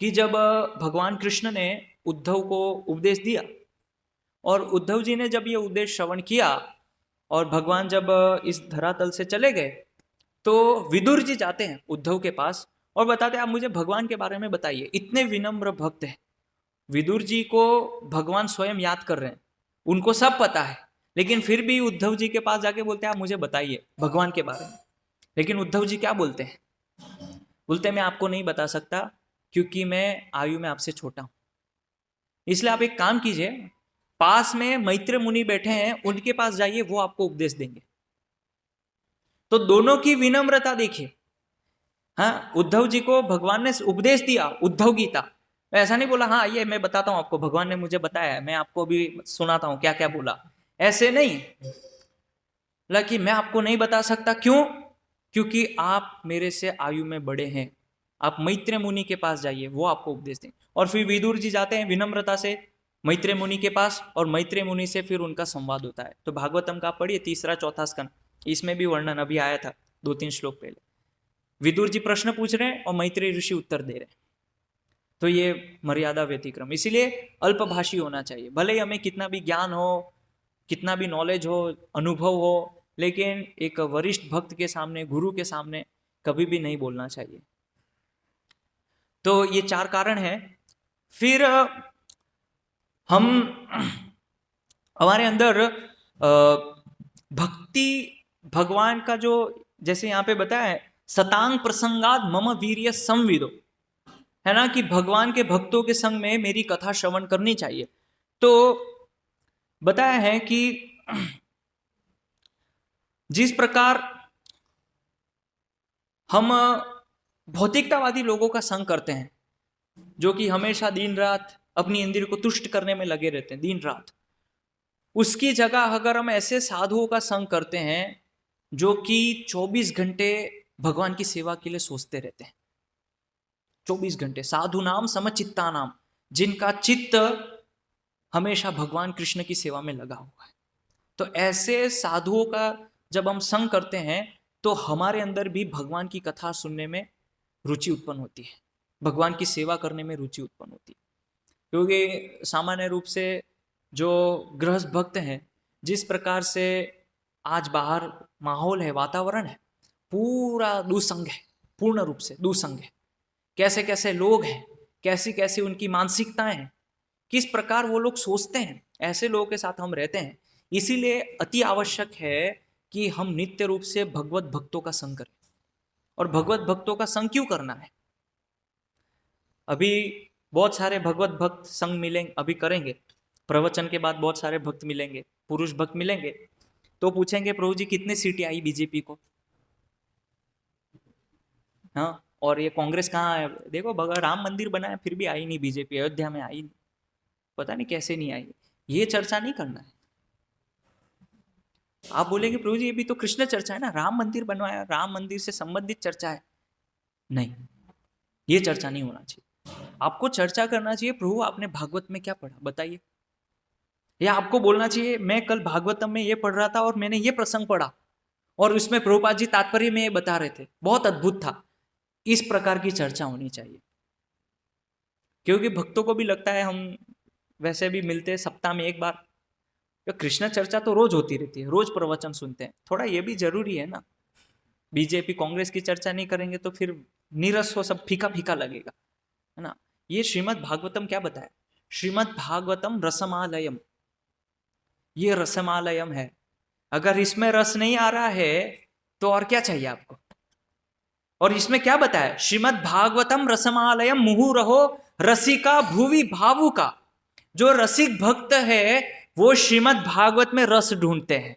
कि जब भगवान कृष्ण ने उद्धव को उपदेश दिया, और उद्धव जी ने जब ये उपदेश श्रवण किया और भगवान जब इस धरातल से चले गए, तो विदुर जी जाते हैं उद्धव के पास और बताते हैं आप मुझे भगवान के बारे में बताइए। इतने विनम्र भक्त हैं, विदुर जी को भगवान स्वयं याद कर रहे हैं, उनको सब पता है, लेकिन फिर भी उद्धव जी के पास जाके बोलते हैं आप मुझे बताइए भगवान के बारे में। लेकिन उद्धव जी क्या बोलते हैं? बोलते हैं मैं आपको नहीं बता सकता क्योंकि मैं आयु में आपसे छोटा हूं। इसलिए आप एक काम कीजिए, पास में मैत्र मुनि बैठे हैं, उनके पास जाइए, वो आपको उपदेश देंगे। तो दोनों की विनम्रता देखिए। हाँ, उद्धव जी को भगवान ने उपदेश दिया, उद्धव गीता, ऐसा नहीं बोला हाँ ये मैं बताता हूं आपको, भगवान ने मुझे बताया, मैं आपको भी सुनाता हूं क्या क्या बोला, ऐसे नहीं। लेकिन मैं आपको नहीं बता सकता, क्यों? क्योंकि आप मेरे से आयु में बड़े हैं, आप मैत्र मुनि के पास जाइए, वो आपको उपदेश दें। और फिर विदुर जी जाते हैं विनम्रता से मैत्र मुनि के पास, और मैत्र मुनि से फिर उनका संवाद होता है। तो भागवतम का पढ़िए 3-4 स्कंद, इसमें भी वर्णन अभी आया था 2-3 श्लोक पहले। विदुर जी प्रश्न पूछ रहे हैं और मैत्री ऋषि उत्तर दे रहे हैं। तो ये मर्यादा व्यतिक्रम। इसीलिए अल्पभाषी होना चाहिए। भले ही हमें कितना भी ज्ञान हो, कितना भी नॉलेज हो, अनुभव हो, लेकिन एक वरिष्ठ भक्त के सामने, गुरु के सामने कभी भी नहीं बोलना चाहिए। तो ये 4 कारण हैं। फिर हम हमारे अंदर भक्ति भगवान का जो, जैसे यहाँ पे बताया है, सतांग प्रसंगात मम वीर्य संविदो, है ना, कि भगवान के भक्तों के संग में मेरी कथा श्रवण करनी चाहिए। तो बताया है कि जिस प्रकार हम भौतिकतावादी लोगों का संग करते हैं, जो कि हमेशा दिन रात अपनी इंद्रिय को तुष्ट करने में लगे रहते हैं दिन रात, उसकी जगह अगर हम ऐसे साधुओं का संग करते हैं जो कि 24 घंटे भगवान की सेवा के लिए सोचते रहते हैं, 24 घंटे, साधु नाम समचित्ता नाम, जिनका चित्त हमेशा भगवान कृष्ण की सेवा में लगा हुआ है, तो ऐसे साधुओं का जब हम संग करते हैं तो हमारे अंदर भी भगवान की कथा सुनने में रुचि उत्पन्न होती है, भगवान की सेवा करने में रुचि उत्पन्न होती है। क्योंकि सामान्य रूप से जो गृहस्थ भक्त हैं, जिस प्रकार से आज बाहर माहौल है, वातावरण है, पूरा दुसंग है, पूर्ण रूप से दुसंग है। कैसे कैसे लोग हैं, कैसी कैसी उनकी मानसिकताएं हैं, किस प्रकार वो लोग सोचते हैं, ऐसे लोगों के साथ हम रहते हैं। इसीलिए अति आवश्यक है कि हम नित्य रूप से भगवत भक्तों का संग करें। और भगवत भक्तों का संग क्यों करना है? अभी बहुत सारे भगवत भक्त संग मिलेंगे, अभी करेंगे, प्रवचन के बाद बहुत सारे भक्त मिलेंगे, पुरुष भक्त मिलेंगे, तो पूछेंगे प्रभु जी कितने सीटें आई बीजेपी को, हाँ, और ये कांग्रेस कहाँ है? देखो भगवान राम मंदिर बनाया फिर भी आई नहीं बीजेपी, अयोध्या में आई नहीं, पता नहीं कैसे नहीं आई। ये चर्चा नहीं करना है। आप बोलेंगे प्रभु जी ये भी तो कृष्ण चर्चा है ना, राम मंदिर बनवाया, राम मंदिर से संबंधित चर्चा है। नहीं, ये चर्चा नहीं होना चाहिए। आपको चर्चा करना चाहिए प्रभु आपने भागवत में क्या पढ़ा बताइए, या आपको बोलना चाहिए मैं कल भागवतम में ये पढ़ रहा था और मैंने ये प्रसंग पढ़ा और उसमें प्रभुपाद जी तात्पर्य में ये बता रहे थे, बहुत अद्भुत था। इस प्रकार की चर्चा होनी चाहिए, क्योंकि भक्तों को भी लगता है हम वैसे भी मिलते हैं सप्ताह में एक बार, तो कृष्ण चर्चा तो रोज होती रहती है, रोज प्रवचन सुनते हैं, थोड़ा ये भी जरूरी है ना। बीजेपी कांग्रेस की चर्चा नहीं करेंगे तो फिर नीरस हो, सब फीका फीका लगेगा, है ना। ये श्रीमद् भागवतम क्या बताया? श्रीमद् भागवतम रसमालयम, ये रसमालयम है। अगर इसमें रस नहीं आ रहा है तो और क्या चाहिए आपको? और इसमें क्या बताया? श्रीमद् भागवतम रसमालयम मुहुरहो रसिका भुवि भावुका। जो रसिक भक्त है वो श्रीमद् भागवत में रस ढूंढते हैं।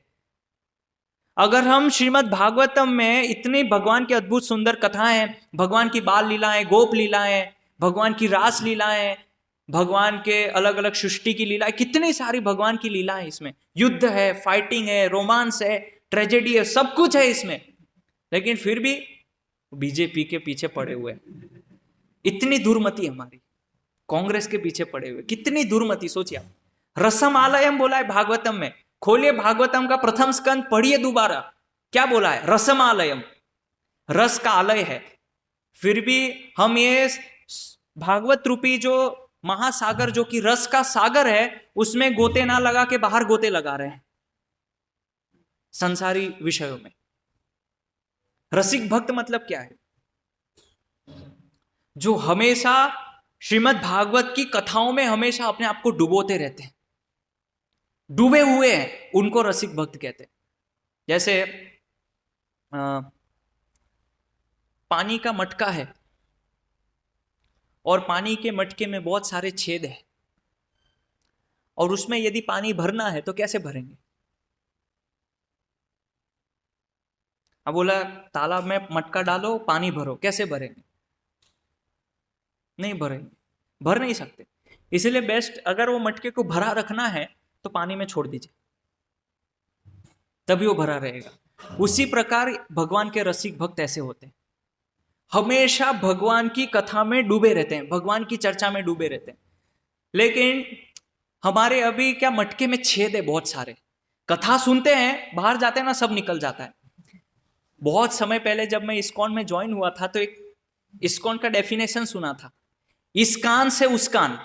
अगर हम श्रीमद् भागवतम में इतनी भगवान की अद्भुत सुंदर कथाएं हैं, भगवान की बाल लीलाएं, गोप लीलाएं, भगवान की रास लीलाएं, भगवान के अलग अलग सृष्टि की लीलाएं, कितनी सारी भगवान की लीलाएं, इसमें युद्ध है, फाइटिंग है, रोमांस है, ट्रेजेडी है, सब कुछ है इसमें, लेकिन फिर भी बीजेपी के पीछे पड़े हुए हैं। इतनी दुर्मति हमारी, कांग्रेस के पीछे पड़े हुए, कितनी दुर्मति सोचिए आप। रसमालयम बोला है भागवतम में, खोलिए भागवतम का प्रथम स्कंद पढ़िए दोबारा, क्या बोला है? रसमालयम, रस का आलय है। फिर भी हम ये भागवत रूपी जो महासागर, जो कि रस का सागर है, उसमें गोते ना लगा के बाहर गोते लगा रहे हैं संसारी विषयों में। रसिक भक्त मतलब क्या है? जो हमेशा श्रीमद् भागवत की कथाओं में हमेशा अपने आप को डुबोते रहते हैं, डूबे हुए हैं, उनको रसिक भक्त कहते हैं। जैसे पानी का मटका है और पानी के मटके में बहुत सारे छेद हैं, और उसमें यदि पानी भरना है तो कैसे भरेंगे? अब बोला तालाब में मटका डालो पानी भरो, कैसे भरेंगे? नहीं भरेंगे, भर नहीं सकते। इसलिए बेस्ट, अगर वो मटके को भरा रखना है तो पानी में छोड़ दीजिए, तभी वो भरा रहेगा। उसी प्रकार भगवान के रसिक भक्त ऐसे होते हैं, हमेशा भगवान की कथा में डूबे रहते हैं, भगवान की चर्चा में डूबे रहते हैं। लेकिन हमारे अभी क्या मटके में छेद है बहुत सारे, कथा सुनते हैं, बाहर जाते हैं ना सब निकल जाता है। बहुत समय पहले जब मैं इस्कॉन में ज्वाइन हुआ था तो एक इस्कॉन का डेफिनेशन सुना था, इस कान से उस कान,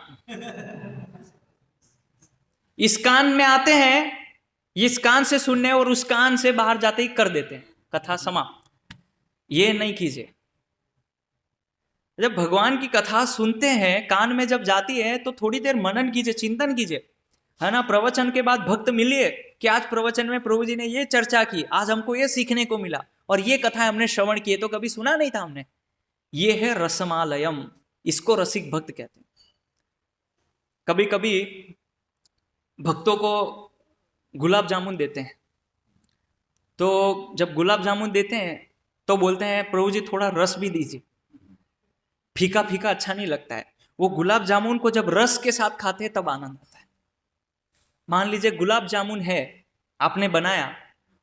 इस कान में आते हैं, इस कान से सुनने, और उस कान से बाहर जाते ही कर देते हैं, कथा समाप्त। ये नहीं कीजिए। जब भगवान की कथा सुनते हैं, कान में जब जाती है तो थोड़ी देर मनन कीजिए, चिंतन कीजिए। है ना। प्रवचन के बाद भक्त मिलिए कि आज प्रवचन में प्रभु जी ने ये चर्चा की, आज हमको ये सीखने को मिला और ये कथा हमने श्रवण किए, तो कभी सुना नहीं था हमने। ये है रसमालयम, इसको रसिक भक्त कहते हैं। कभी कभी भक्तों को गुलाब जामुन देते हैं, तो जब गुलाब जामुन देते हैं तो बोलते हैं प्रभु जी थोड़ा रस भी दीजिए, फीका फीका अच्छा नहीं लगता है। वो गुलाब जामुन को जब रस के साथ खाते हैं तब आनंद आता है। मान लीजिए गुलाब जामुन है, आपने बनाया,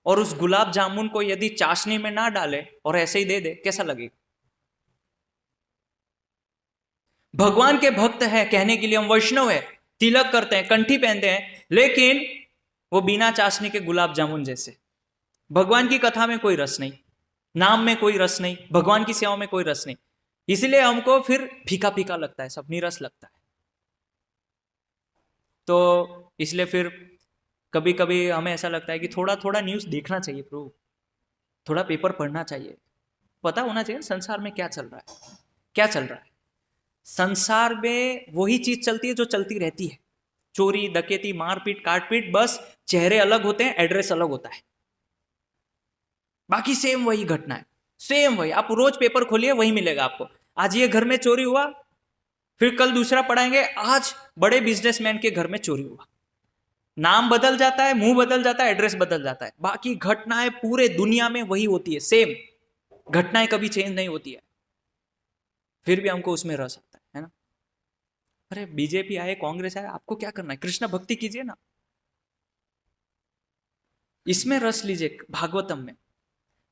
और उस गुलाब जामुन को यदि चाशनी में ना डाले और ऐसे ही दे दे, कैसा लगेगा? भगवान के भक्त हैं, कहने के लिए हम वैष्णव है, तिलक करते हैं, कंठी पहनते हैं, लेकिन वो बिना चाशनी के गुलाब जामुन जैसे। भगवान की कथा में कोई रस नहीं, नाम में कोई रस नहीं, भगवान की सेवा में कोई रस नहीं, इसलिए हमको फिर फीका फीका लगता है, सब नीरस लगता है। तो इसलिए फिर कभी कभी हमें ऐसा लगता है कि थोड़ा थोड़ा न्यूज़ देखना चाहिए प्रभु, थोड़ा पेपर पढ़ना चाहिए, पता होना चाहिए संसार में क्या चल रहा है, क्या चल रहा है। संसार में वही चीज चलती है जो चलती रहती है, चोरी डकैती मारपीट काटपीट, बस चेहरे अलग होते हैं, एड्रेस अलग होता है, बाकी सेम वही घटना है, सेम वही। आप रोज पेपर खोलिए वही मिलेगा आपको। आज ये घर में चोरी हुआ, फिर कल दूसरा पढ़ाएंगे आज बड़े बिजनेसमैन के घर में चोरी हुआ। नाम बदल जाता है, मुंह बदल जाता है, एड्रेस बदल जाता है, बाकी घटनाएं पूरे दुनिया में वही होती है, सेम घटनाएं कभी चेंज नहीं होती है, फिर भी हमको उसमें रस आता है ना। अरे बीजेपी आए, कांग्रेस आए, आपको क्या करना है? कृष्ण भक्ति कीजिए ना, इसमें रस लीजिए, भागवतम में।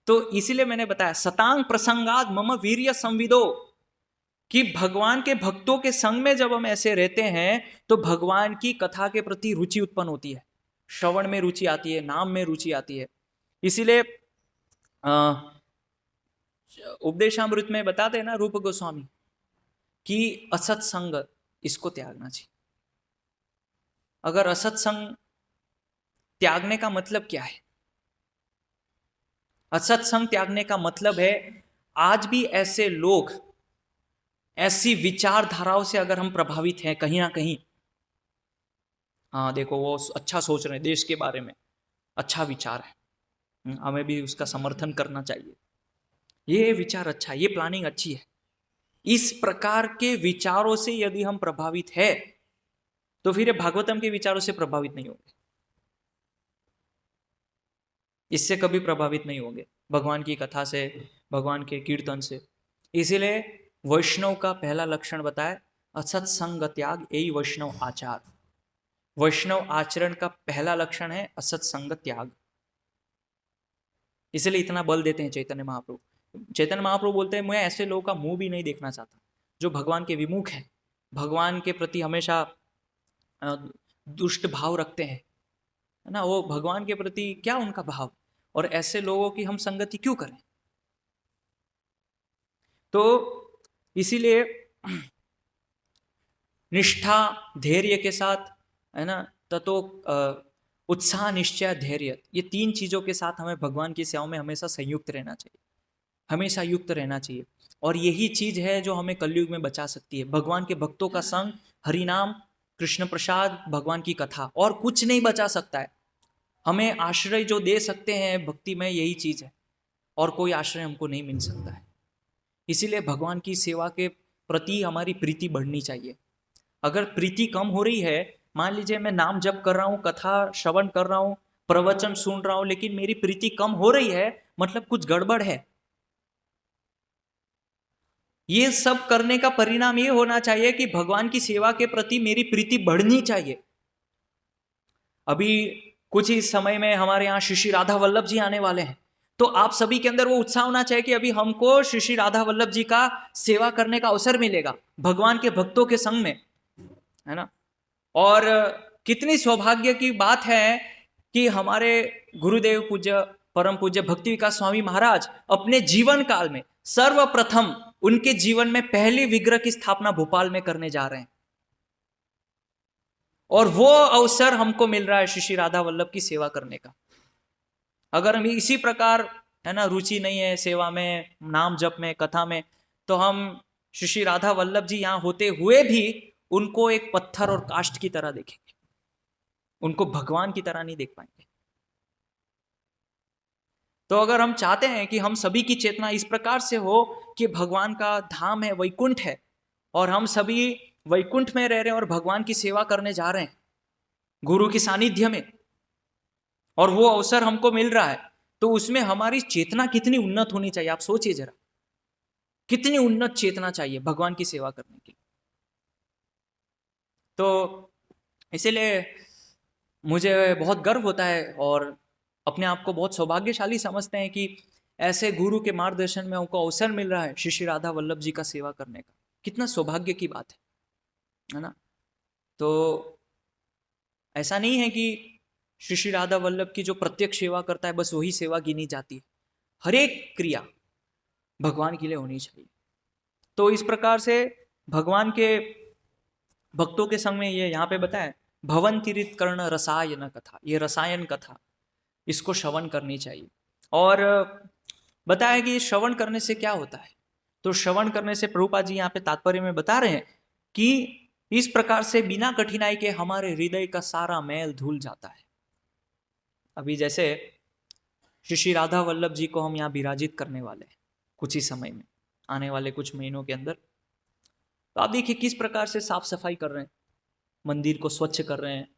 तो इसीलिए मैंने बताया सतांग प्रसंगाद मम वीर्य संविदो, कि भगवान के भक्तों के संग में जब हम ऐसे रहते हैं तो भगवान की कथा के प्रति रुचि उत्पन्न होती है, श्रवण में रुचि आती है, नाम में रुचि आती है। इसीलिए उपदेशामृत में बताते हैं ना रूप गोस्वामी कि असत्संग इसको त्यागना चाहिए। अगर असत्संग त्यागने का मतलब क्या है? असत्संग त्यागने का मतलब है आज भी ऐसे लोग, ऐसी विचारधाराओं से अगर हम प्रभावित हैं कहीं ना कहीं, हाँ देखो वो अच्छा सोच रहे हैं देश के बारे में, अच्छा विचार है, हमें भी उसका समर्थन करना चाहिए, ये विचार अच्छा है, ये प्लानिंग अच्छी है, इस प्रकार के विचारों से यदि हम प्रभावित है तो फिर ये भागवतम के विचारों से प्रभावित नहीं होंगे, इससे कभी प्रभावित नहीं होंगे, भगवान की कथा से, भगवान के कीर्तन से। इसीलिए वैष्णव का पहला लक्षण बताया असत्संग त्याग, यही वैष्णव आचार। वैष्णव आचरण का पहला लक्षण है असत्संग त्याग। इसलिए इतना बल देते हैं चैतन्य महाप्रभु। चैतन्य महाप्रभु बोलते हैं मैं ऐसे लोगों का मुंह भी नहीं देखना चाहता जो भगवान के विमुख हैं, भगवान के प्रति हमेशा दुष्ट भाव रखते हैं, है ना। वो भगवान के प्रति क्या उनका भाव, और ऐसे लोगों की हम संगति क्यों करें? तो इसीलिए निष्ठा धैर्य के साथ, है ना, ततो उत्साह निश्चय धैर्य, ये तीन चीजों के साथ हमें भगवान की सेवा में हमेशा संयुक्त रहना चाहिए, हमेशा युक्त रहना चाहिए। और यही चीज है जो हमें कलयुग में बचा सकती है, भगवान के भक्तों का संग, हरिनाम, कृष्ण प्रसाद, भगवान की कथा, और कुछ नहीं बचा सकता है। हमें आश्रय जो दे सकते हैं भक्ति में यही चीज है, और कोई आश्रय हमको नहीं मिल सकता है। इसीलिए भगवान की सेवा के प्रति हमारी प्रीति बढ़नी चाहिए। अगर प्रीति कम हो रही है, मान लीजिए मैं नाम जप कर रहा हूँ, कथा श्रवण कर रहा हूँ, प्रवचन सुन रहा हूँ, लेकिन मेरी प्रीति कम हो रही है, मतलब कुछ गड़बड़ है। ये सब करने का परिणाम ये होना चाहिए कि भगवान की सेवा के प्रति मेरी प्रीति बढ़नी चाहिए। अभी कुछ ही समय में हमारे यहाँ श्री श्री राधा वल्लभ जी आने वाले हैं, तो आप सभी के अंदर वो उत्साह होना चाहिए कि अभी हमको श्री श्री राधा वल्लभ जी का सेवा करने का अवसर मिलेगा भगवान के भक्तों के संग में, है ना। और कितनी सौभाग्य की बात है कि हमारे गुरुदेव पूज्य परम पूज्य भक्ति विकास स्वामी महाराज अपने जीवन काल में सर्वप्रथम उनके जीवन में पहले विग्रह की स्थापना भोपाल में करने जा रहे हैं, और वो अवसर हमको मिल रहा है श्री श्री राधा वल्लभ की सेवा करने का। अगर हम इसी प्रकार, है ना, रुचि नहीं है सेवा में, नाम जप में, कथा में, तो हम श्री श्री राधा वल्लभ जी यहाँ होते हुए भी उनको एक पत्थर और काष्ठ की तरह देखेंगे। उनको भगवान की तरह नहीं देख पाएंगे। तो अगर हम चाहते हैं कि हम सभी की चेतना इस प्रकार से हो कि भगवान का धाम है, वैकुंठ है, और हम सभी वैकुंठ में रह रहे हैं और भगवान की सेवा करने जा रहे हैं गुरु की सानिध्य में, और वो अवसर हमको मिल रहा है, तो उसमें हमारी चेतना कितनी उन्नत होनी चाहिए, आप सोचिए जरा, कितनी उन्नत चेतना चाहिए भगवान की सेवा करने की। तो इसीलिए मुझे बहुत गर्व होता है और अपने आप को बहुत सौभाग्यशाली समझते हैं कि ऐसे गुरु के मार्गदर्शन में हमको अवसर मिल रहा है श्री श्री राधा वल्लभ जी का सेवा करने का। कितना सौभाग्य की बात है ना। तो ऐसा नहीं है कि श्री श्री राधा वल्लभ की जो प्रत्यक्ष सेवा करता है बस वही सेवा गिनी जाती है, हर एक क्रिया भगवान के लिए होनी चाहिए। तो इस प्रकार से भगवान के भक्तों के संग में ये यहाँ पे बताया, भवन तीरित कर्ण रसायन कथा, ये रसायन कथा इसको श्रवण करनी चाहिए। और बताया कि श्रवण करने से क्या होता है, तो श्रवण करने से प्रभुपाद जी यहाँ पे तात्पर्य में बता रहे हैं कि इस प्रकार से बिना कठिनाई के हमारे हृदय का सारा मैल धुल जाता है। अभी जैसे श्री श्री राधा वल्लभ जी को हम यहाँ विराजित करने वाले हैं कुछ ही समय में, आने वाले कुछ महीनों के अंदर। तो आप देखिए किस प्रकार से साफ सफाई कर रहे हैं, मंदिर को स्वच्छ कर रहे हैं,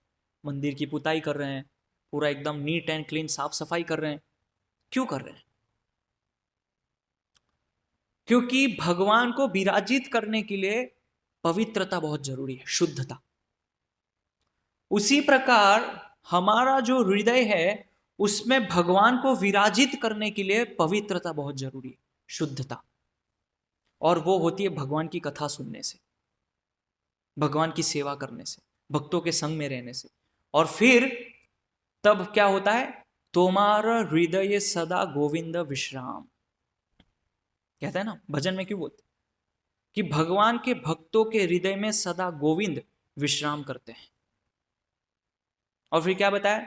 मंदिर की पुताई कर रहे हैं, पूरा एकदम नीट एंड क्लीन साफ सफाई कर रहे हैं। क्यों कर रहे हैं? क्योंकि भगवान को विराजित करने के लिए पवित्रता बहुत जरूरी है, शुद्धता। उसी प्रकार हमारा जो हृदय है उसमें भगवान को विराजित करने के लिए पवित्रता बहुत जरूरी है, शुद्धता। और वो होती है भगवान की कथा सुनने से, भगवान की सेवा करने से, भक्तों के संग में रहने से। और फिर तब क्या होता है, तुम्हारा हृदय सदा गोविंद विश्राम, कहता है ना भजन में, क्यों बोलते कि भगवान के भक्तों के हृदय में सदा गोविंद विश्राम करते हैं। और फिर क्या बताया,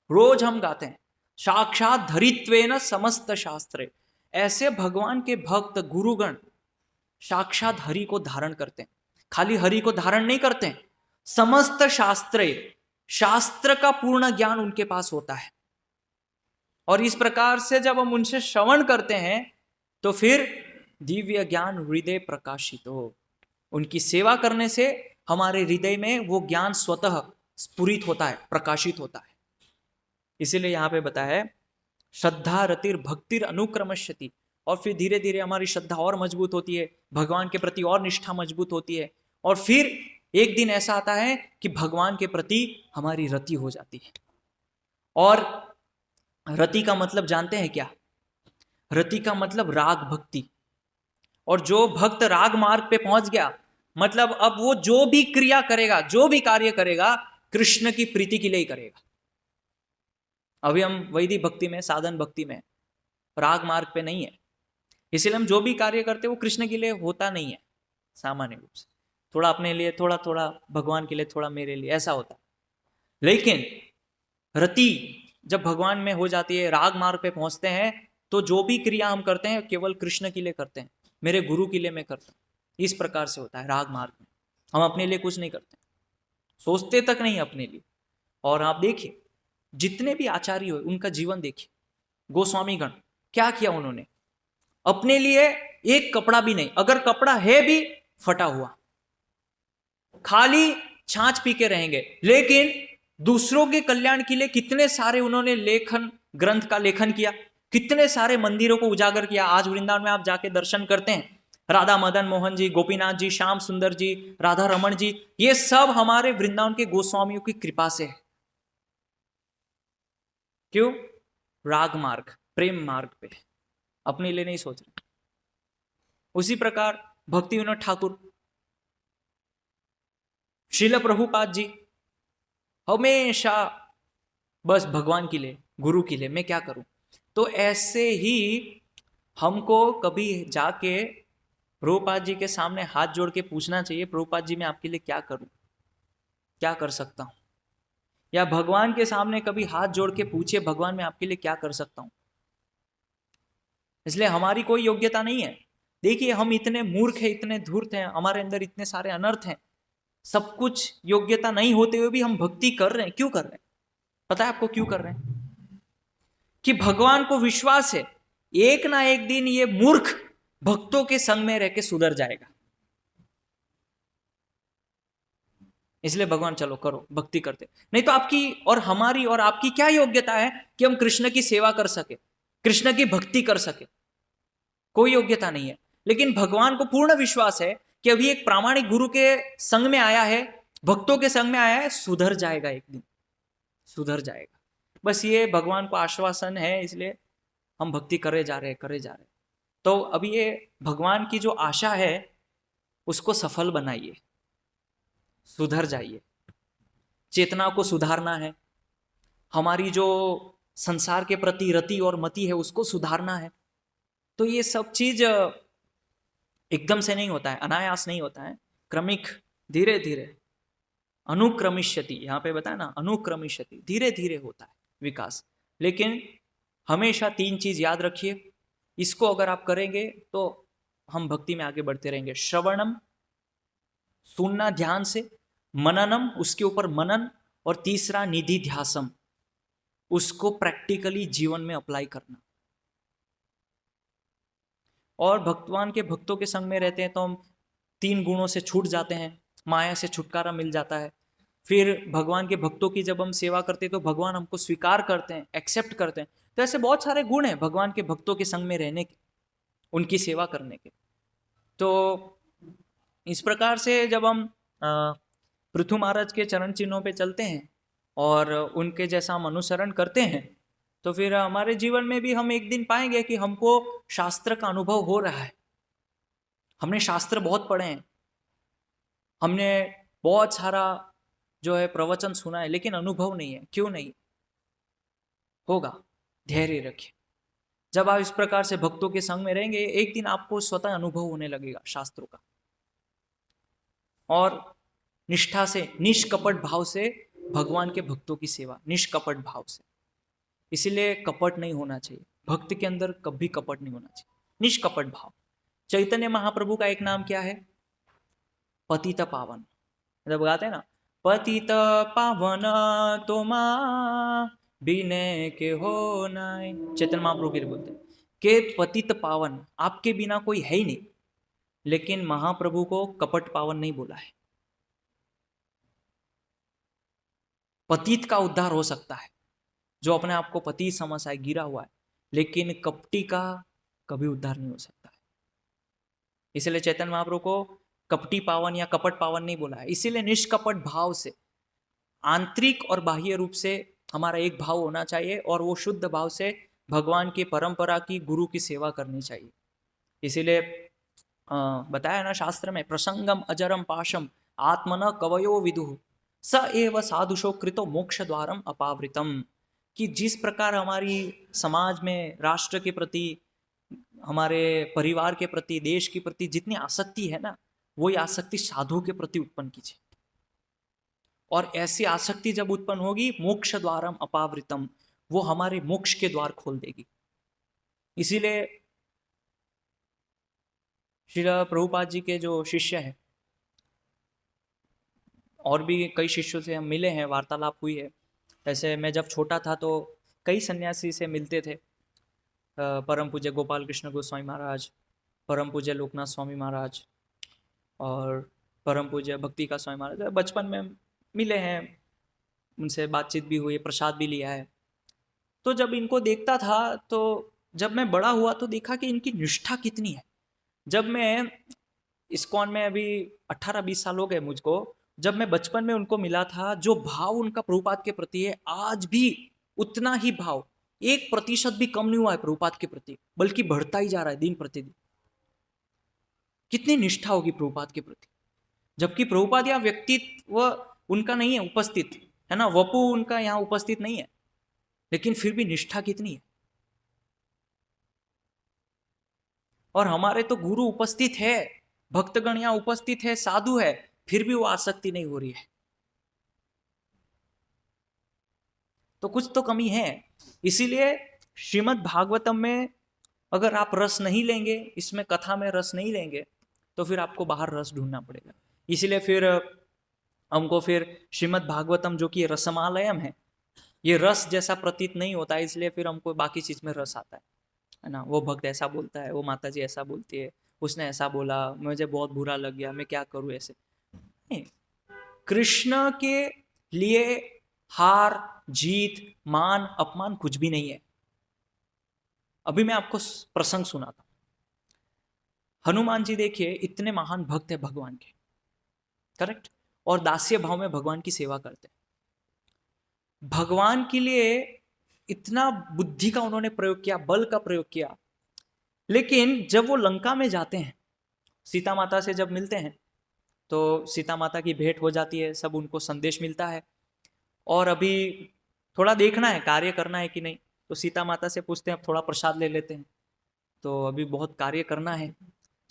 रोज हम गाते हैं साक्षात धरित्वेन समस्त शास्त्रे, ऐसे भगवान के भक्त गुरुगण साक्षात हरि को धारण करते हैं। खाली हरि को धारण नहीं करते हैं, समस्त शास्त्रे, शास्त्र का पूर्ण ज्ञान उनके पास होता है। और इस प्रकार से जब हम उनसे श्रवण करते हैं तो फिर दिव्य ज्ञान हृदय प्रकाशित हो, उनकी सेवा करने से हमारे हृदय में वो ज्ञान स्वतः स्फुरित होता है, प्रकाशित होता है। इसीलिए यहाँ पे बताया है श्रद्धा रतिर भक्तिर अनुक्रमश्यति, और फिर धीरे धीरे हमारी श्रद्धा और मजबूत होती है, भगवान के प्रति और निष्ठा मजबूत होती है, और फिर एक दिन ऐसा आता है कि भगवान के प्रति हमारी रति हो जाती है। और रति का मतलब जानते हैं क्या? रति का मतलब राग भक्ति। और जो भक्त राग मार्ग पे पहुंच गया, मतलब अब वो जो भी क्रिया करेगा, जो भी कार्य करेगा, कृष्ण की प्रीति के लिए ही करेगा। अभी हम वैदिक भक्ति में, साधन भक्ति में, राग मार्ग पे नहीं है, इसलिए हम जो भी कार्य करते हैं वो कृष्ण के लिए होता नहीं है। सामान्य रूप से थोड़ा अपने लिए, थोड़ा थोड़ा भगवान के लिए, थोड़ा मेरे लिए, ऐसा होता है। लेकिन रति जब भगवान में हो जाती है, राग मार्ग पे पहुंचते हैं, तो जो भी क्रिया हम करते हैं केवल कृष्ण के लिए करते हैं, मेरे गुरु के लिए मैं करता हूं। इस प्रकार से होता है राग मार्ग में, हम अपने लिए कुछ नहीं करते, सोचते तक नहीं अपने लिए। और आप देखिए जितने भी आचार्य हुए उनका जीवन देखिए, गोस्वामीगण क्या किया उन्होंने, अपने लिए एक कपड़ा भी नहीं, अगर कपड़ा है भी फटा हुआ, खाली छाछ पी के रहेंगे, लेकिन दूसरों के कल्याण के लिए कितने सारे उन्होंने लेखन, ग्रंथ का लेखन किया, कितने सारे मंदिरों को उजागर किया। आज वृंदावन में आप जाके दर्शन करते हैं, राधा मदन मोहन जी, गोपीनाथ जी, श्याम सुंदर जी, राधा रमन जी, ये सब हमारे वृंदावन के गोस्वामियों की कृपा से है। क्यों? राग मार्ग, प्रेम मार्ग पे, अपने लिए नहीं सोच रहे। उसी प्रकार भक्ति विनोद ठाकुर, श्रील प्रभुपाद जी, हमेशा बस भगवान के लिए, गुरु के लिए मैं क्या करूं। तो ऐसे ही हमको कभी जाके प्रभुपाद जी के सामने हाथ जोड़ के पूछना चाहिए, प्रभुपाद जी मैं आपके लिए क्या करूं, क्या कर सकता हूं। या भगवान के सामने कभी हाथ जोड़ के पूछिए, भगवान मैं आपके लिए क्या कर सकता हूं। इसलिए हमारी कोई योग्यता नहीं है। देखिए हम इतने मूर्ख हैं, इतने धूर्त हैं, हमारे अंदर इतने सारे अनर्थ हैं, सब कुछ योग्यता नहीं होते हुए भी हम भक्ति कर रहे हैं। क्यों कर रहे हैं? पता है आपको क्यों कर रहे हैं? कि भगवान को विश्वास है एक ना एक दिन ये मूर्ख भक्तों के संग में रह के सुधर जाएगा, इसलिए भगवान चलो करो, भक्ति करते। नहीं तो आपकी और हमारी और आपकी क्या योग्यता है कि हम कृष्ण की सेवा कर सके, कृष्ण की भक्ति कर सके? कोई योग्यता नहीं है। लेकिन भगवान को पूर्ण विश्वास है कि अभी एक प्रामाणिक गुरु के संग में आया है, भक्तों के संग में आया है, सुधर जाएगा, एक दिन सुधर जाएगा। बस ये भगवान को आश्वासन है, इसलिए हम भक्ति करे जा रहे करे जा रहे। तो अभी ये भगवान की जो आशा है उसको सफल बनाइए, सुधर जाइए। चेतना को सुधारना है, हमारी जो संसार के प्रति रति और मति है उसको सुधारना है। तो ये सब चीज एकदम से नहीं होता है, अनायास नहीं होता है, क्रमिक, धीरे धीरे, अनुक्रमिष्यति, यहाँ पे बताया ना, अनुक्रमिष्यति, धीरे धीरे होता है विकास। लेकिन हमेशा 3 चीज याद रखिए, इसको अगर आप करेंगे तो हम भक्ति में आगे बढ़ते रहेंगे। श्रवणम, सुनना ध्यान से, मननम, उसके ऊपर मनन, और तीसरा निधि ध्यासम, उसको प्रैक्टिकली जीवन में अप्लाई करना। और भगवान के भक्तों के संग में रहते हैं तो हम 3 गुणों से छूट जाते हैं, माया से छुटकारा मिल जाता है। फिर भगवान के भक्तों की जब हम सेवा करते हैं तो भगवान हमको स्वीकार करते हैं, एक्सेप्ट करते हैं। तो ऐसे बहुत सारे गुण हैं भगवान के भक्तों के संग में रहने के, उनकी सेवा करने के। तो इस प्रकार से जब हम पृथु महाराज के चरण चिन्हों पे चलते हैं और उनके जैसा हम अनुसरण करते हैं, तो फिर हमारे जीवन में भी हम एक दिन पाएंगे कि हमको शास्त्र का अनुभव हो रहा है। हमने शास्त्र बहुत पढ़े हैं, हमने बहुत सारा जो है प्रवचन सुना है, लेकिन अनुभव नहीं है। क्यों नहीं होगा? धैर्य रखिए। जब आप इस प्रकार से भक्तों के संग में रहेंगे, एक दिन आपको स्वतः अनुभव होने लगेगा शास्त्रों का। और निष्ठा से, निष्कपट भाव से भगवान के भक्तों की सेवा, निष्कपट भाव से। इसीलिए कपट नहीं होना चाहिए, भक्त के अंदर कभी कपट नहीं होना चाहिए, निष्कपट भाव। चैतन्य महाप्रभु का एक नाम क्या है? पतित पावन। जब गाते हैं ना, पतित पावन तोमा बिने के हो नाय, चैतन्य महाप्रभु के लिए बोलते हैं कि पतित पावन, आपके बिना कोई है ही नहीं। लेकिन महाप्रभु को कपट पावन नहीं बोला है। पतित का उद्धार हो सकता है, जो अपने आप को पति समझ है, गिरा हुआ है, लेकिन कपटी का कभी उद्धार नहीं हो सकता है। इसलिए चैतन्य महाप्रभु को कपटी पावन या कपट पावन नहीं बोला है। इसीलिए निष्कपट भाव से, आंतरिक और बाह्य रूप से हमारा एक भाव होना चाहिए, और वो शुद्ध भाव से भगवान की परंपरा की, गुरु की सेवा करनी चाहिए। इसीलिए बताया ना शास्त्र में, प्रसंगम अजरम पाशम आत्मन कवयो विदुः स एव साधुषो कृतो मोक्ष द्वारम अपावृतम। कि जिस प्रकार हमारी समाज में राष्ट्र के प्रति, हमारे परिवार के प्रति, देश के प्रति जितनी आसक्ति है ना, वही आसक्ति साधु के प्रति उत्पन्न कीजिए। और ऐसी आसक्ति जब उत्पन्न होगी, मोक्ष द्वारम अपावृतम, वो हमारे मोक्ष के द्वार खोल देगी। इसीलिए श्रील प्रभुपाद जी के जो शिष्य हैं, और भी कई शिष्यों से हम मिले हैं, वार्तालाप हुई है। ऐसे मैं जब छोटा था तो कई सन्यासी से मिलते थे, परम पूज्य गोपाल कृष्ण गोस्वामी महाराज, परम पूज्य लोकनाथ स्वामी महाराज, और परम पूज्य भक्ति का स्वामी महाराज। बचपन में मिले हैं, उनसे बातचीत भी हुई, प्रसाद भी लिया है। तो जब इनको देखता था, तो जब मैं बड़ा हुआ तो देखा कि इनकी निष्ठा कितनी है। जब मैं इस्कॉन में, अभी 18-20 साल हो गए मुझको, जब मैं बचपन में उनको मिला था, जो भाव उनका प्रभुपाद के प्रति है, आज भी उतना ही भाव, 1% भी कम नहीं हुआ है प्रभुपाद के प्रति, बल्कि बढ़ता ही जा रहा है दिन प्रतिदिन। कितनी निष्ठा होगी प्रभुपाद के प्रति। जबकि प्रभुपाद या व्यक्तित्व उनका नहीं है उपस्थित, है ना, वपु उनका यहाँ उपस्थित नहीं है, लेकिन फिर भी निष्ठा कितनी है। और हमारे तो गुरु उपस्थित है, भक्तगण यहाँ उपस्थित है, साधु है, फिर भी वो आसक्ति नहीं हो रही है। तो कुछ तो कमी है। इसीलिए श्रीमद् भागवतम में अगर आप रस नहीं लेंगे, इसमें कथा में रस नहीं लेंगे, तो फिर आपको बाहर रस ढूंढना पड़ेगा। इसीलिए फिर हमको फिर श्रीमद् भागवतम जो कि रसमालयम है, ये रस जैसा प्रतीत नहीं होता है, इसलिए फिर हमको बाकी चीज में रस आता है ना। वो भक्त ऐसा बोलता है, वो माता जी ऐसा बोलती है, उसने ऐसा बोला, मुझे बहुत बुरा लग गया, मैं क्या करूं ऐसे नहीं। कृष्ण के लिए हार जीत मान अपमान कुछ भी नहीं है। अभी मैं आपको प्रसंग सुनाता हूं। हनुमान जी देखिए इतने महान भक्त है भगवान के, करेक्ट, और दास्य भाव में भगवान की सेवा करते हैं। भगवान के लिए इतना बुद्धि का उन्होंने प्रयोग किया, बल का प्रयोग किया, लेकिन जब वो लंका में जाते हैं, सीता माता से जब मिलते हैं, तो सीता माता की भेंट हो जाती है, सब उनको संदेश मिलता है, और अभी थोड़ा देखना है कार्य करना है कि नहीं, तो सीता माता से पूछते हैं अब थोड़ा प्रसाद ले लेते हैं, तो अभी बहुत कार्य करना है।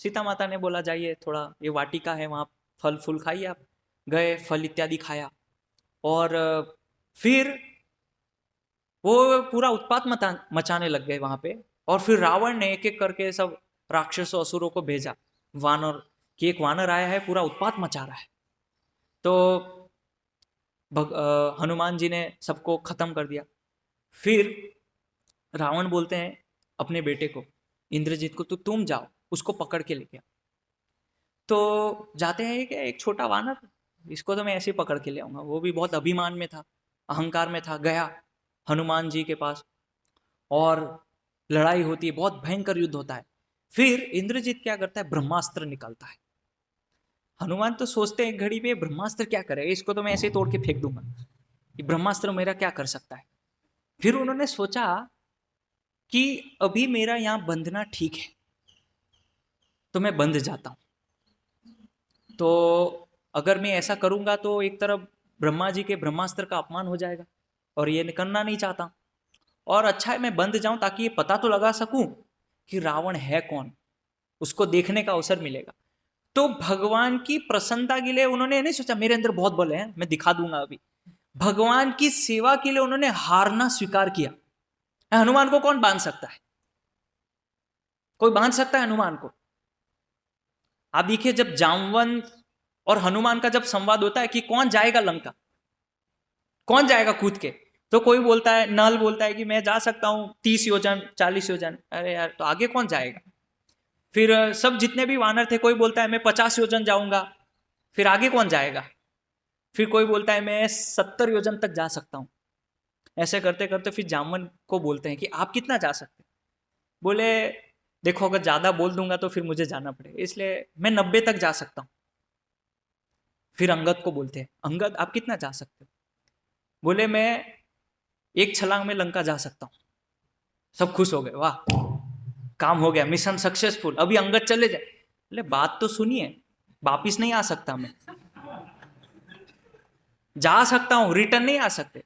सीता माता ने बोला जाइए थोड़ा, ये वाटिका है वहाँ फल फूल खाइए आप। गए, फल इत्यादि खाया, और फिर वो पूरा उत्पात मचाने लग गए वहां पे। और फिर रावण ने एक एक करके सब राक्षसों असुरों को भेजा, वानर, कि एक वानर आया है पूरा उत्पात मचा रहा है। तो हनुमान जी ने सबको खत्म कर दिया। फिर रावण बोलते हैं अपने बेटे को इंद्रजीत को, तो तुम जाओ उसको पकड़ के लेके आओ। तो जाते हैं कि एक छोटा वानर, इसको तो मैं ऐसे ही पकड़ के ले आऊंगा, वो भी बहुत अभिमान में था, अहंकार में था, गया हनुमान जी के पास, और लड़ाई होती है, बहुत भयंकर युद्ध होता है। फिर इंद्रजीत क्या करता है, ब्रह्मास्त्र निकालता है। हनुमान तो सोचते हैं एक घड़ी पे ब्रह्मास्त्र क्या करेगा, इसको तो मैं ऐसे ही तोड़ के फेंक दूंगा, ये ब्रह्मास्त्र मेरा क्या कर सकता है। फिर उन्होंने सोचा कि अभी मेरा यहाँ बंधना ठीक है, तो मैं बंध जाता हूँ। तो अगर मैं ऐसा करूंगा तो एक तरफ ब्रह्मा जी के ब्रह्मास्त्र का अपमान हो जाएगा, और ये करना नहीं चाहता। और अच्छा है मैं बंध जाऊं, ताकि ये पता तो लगा सकूं कि रावण है कौन, उसको देखने का अवसर मिलेगा। तो भगवान की प्रसन्नता के लिए उन्होंने नहीं सोचा मेरे अंदर बहुत बल है, मैं दिखा दूंगा अभी। भगवान की सेवा के लिए उन्होंने हारना स्वीकार किया। हनुमान को कौन बांध सकता है, कोई बांध सकता है हनुमान को? आप देखिए जब जामवंत और हनुमान का जब संवाद होता है कि कौन जाएगा लंका, कौन जाएगा कूद के, तो कोई बोलता है, नल बोलता है कि मैं जा सकता हूं 30 योजन 40 योजन। अरे यार, तो आगे कौन जाएगा? फिर सब जितने भी वानर थे, कोई बोलता है मैं 50 योजन जाऊंगा, फिर आगे कौन जाएगा? फिर कोई बोलता है मैं 70 योजन तक जा सकता हूं। ऐसे करते करते फिर जामवन को बोलते हैं कि आप कितना जा सकते? बोले देखो अगर ज्यादा बोल दूंगा तो फिर मुझे जाना पड़ेगा, इसलिए मैं 90 तक जा सकता हूँ। फिर अंगद को बोलते हैं, अंगद आप कितना जा सकते हो? बोले मैं एक छलांग में लंका जा सकता हूँ। सब खुश हो गए, वाह काम हो गया, मिशन सक्सेसफुल, अभी अंगद चले जाए। बोले बात तो सुनिए, वापिस नहीं आ सकता मैं, जा सकता हूँ रिटर्न नहीं आ सकते।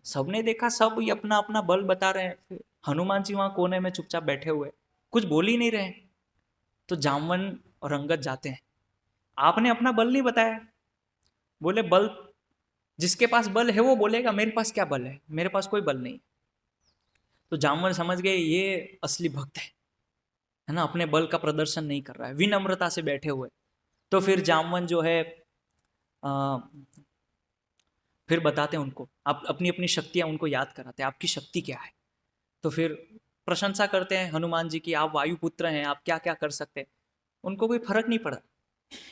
सबने देखा, सब ये अपना अपना बल बता रहे हैं, हनुमान जी वहां कोने में चुपचाप बैठे हुए, कुछ बोल ही नहीं रहे। तो जामवन और अंगद जाते हैं, आपने अपना बल नहीं बताया। बोले बल, जिसके पास बल है वो बोलेगा मेरे पास क्या बल है, मेरे पास कोई बल नहीं। तो जामवन समझ गए ये असली भक्त है ना, अपने बल का प्रदर्शन नहीं कर रहा है, विनम्रता से बैठे हुए। तो फिर जामवन जो है आ, फिर बताते हैं उनको, आप अपनी अपनी शक्तियां उनको याद कराते हैं, आपकी शक्ति क्या है। तो फिर प्रशंसा करते हैं हनुमान जी की, आप वायुपुत्र हैं, आप क्या क्या कर सकते हैं। उनको कोई फर्क नहीं पड़ा।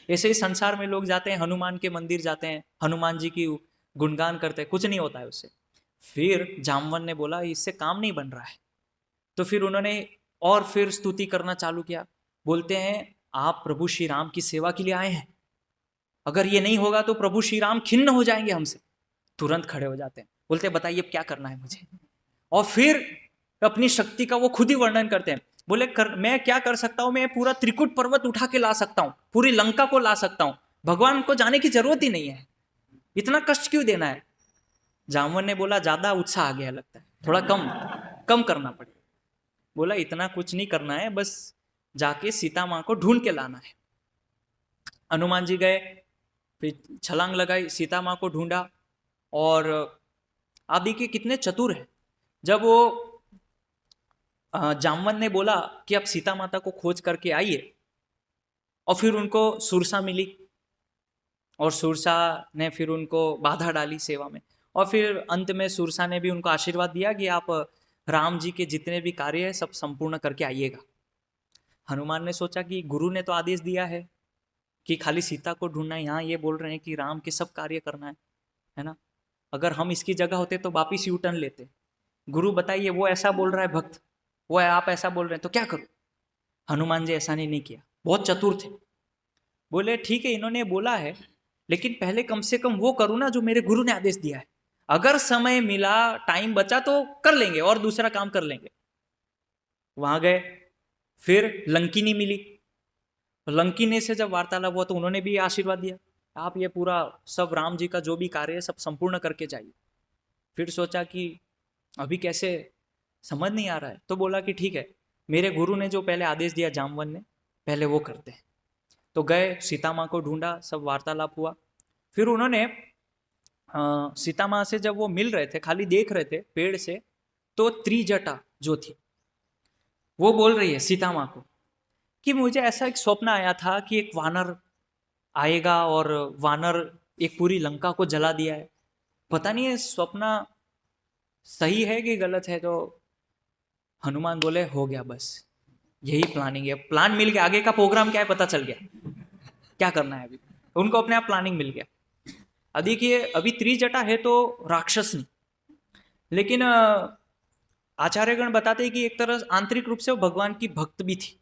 ऐसे ही संसार में लोग जाते हैं, हनुमान के मंदिर जाते हैं, हनुमान जी की गुणगान करते हैं, कुछ नहीं होता है उससे। फिर जामवन ने बोला इससे काम नहीं बन रहा है। तो फिर उन्होंने और फिर स्तुति करना चालू किया। बोलते हैं आप प्रभु श्री राम की सेवा के लिए आए हैं, अगर ये नहीं होगा तो प्रभु श्री राम खिन्न हो जाएंगे हमसे। तुरंत खड़े हो जाते हैं, बोलते हैं बताइए अब क्या करना है मुझे। और फिर अपनी शक्ति का वो खुद ही वर्णन करते हैं। बोले मैं क्या कर सकता हूं, मैं पूरा त्रिकुट पर्वत उठा के ला सकता हूं, पूरी लंका को ला सकता हूं, भगवान को जाने की जरूरत ही नहीं है, इतना कष्ट क्यों देना है। जामवन ने बोला ज्यादा उत्साह आ गया लगता है, थोड़ा कम कम करना पड़ेगा। बोला इतना कुछ नहीं करना है, बस जाके सीता माँ को ढूंढ के लाना है। हनुमान जी गए, फिर छलांग लगाई, सीता माँ को ढूंढा। और आप देखिए कितने चतुर है, जब वो जामवन ने बोला कि आप सीता माता को खोज करके आइए, और फिर उनको सुरसा मिली, और सुरसा ने फिर उनको बाधा डाली सेवा में। और फिर अंत में सुरसा ने भी उनको आशीर्वाद दिया कि आप राम जी के जितने भी कार्य है सब संपूर्ण करके आइएगा। हनुमान ने सोचा कि गुरु ने तो आदेश दिया है कि खाली सीता को ढूंढना है, यहाँ ये बोल रहे हैं कि राम के सब कार्य करना है ना। अगर हम इसकी जगह होते तो वापिस यू टर्न लेते। गुरु बताइए, वो ऐसा बोल रहा है भक्त, वो है आप ऐसा बोल रहे हैं, तो क्या करूं। हनुमान जी ऐसा नहीं किया, बहुत चतुर थे। बोले ठीक है, इन्होंने बोला है, लेकिन पहले कम से कम वो करूँ ना जो मेरे गुरु ने आदेश दिया है। अगर समय मिला, टाइम बचा तो कर लेंगे और दूसरा काम कर लेंगे। वहां गए, फिर लंकिनी मिली। लंकिनी से जब वार्तालाप हुआ तो उन्होंने भी आशीर्वाद दिया, आप ये पूरा सब राम जी का जो भी कार्य है सब संपूर्ण करके जाइए। फिर सोचा कि अभी कैसे, समझ नहीं आ रहा है, तो बोला कि ठीक है, मेरे गुरु ने जो पहले आदेश दिया जामवन ने, पहले वो करते हैं। तो गए, सीता माँ को ढूंढा, सब वार्तालाप हुआ। फिर उन्होंने सीता माँ से जब वो मिल रहे थे, खाली देख रहे थे पेड़ से, तो त्रिजटा जो थी वो बोल रही है सीता माँ को कि मुझे ऐसा एक स्वप्न आया था कि एक वानर आएगा और वानर एक पूरी लंका को जला दिया है। पता नहीं है स्वप्न सही है कि गलत है। तो हनुमान बोले हो गया, बस यही प्लानिंग है, प्लान मिल गया, आगे का प्रोग्राम क्या है पता चल गया, क्या करना है अभी। उनको अपने आप प्लानिंग मिल गया। अब देखिए, अभी त्रिजटा है तो राक्षस नहीं, लेकिन आचार्यगण बताते हैं कि एक तरह आंतरिक रूप से वो भगवान की भक्त भी थी।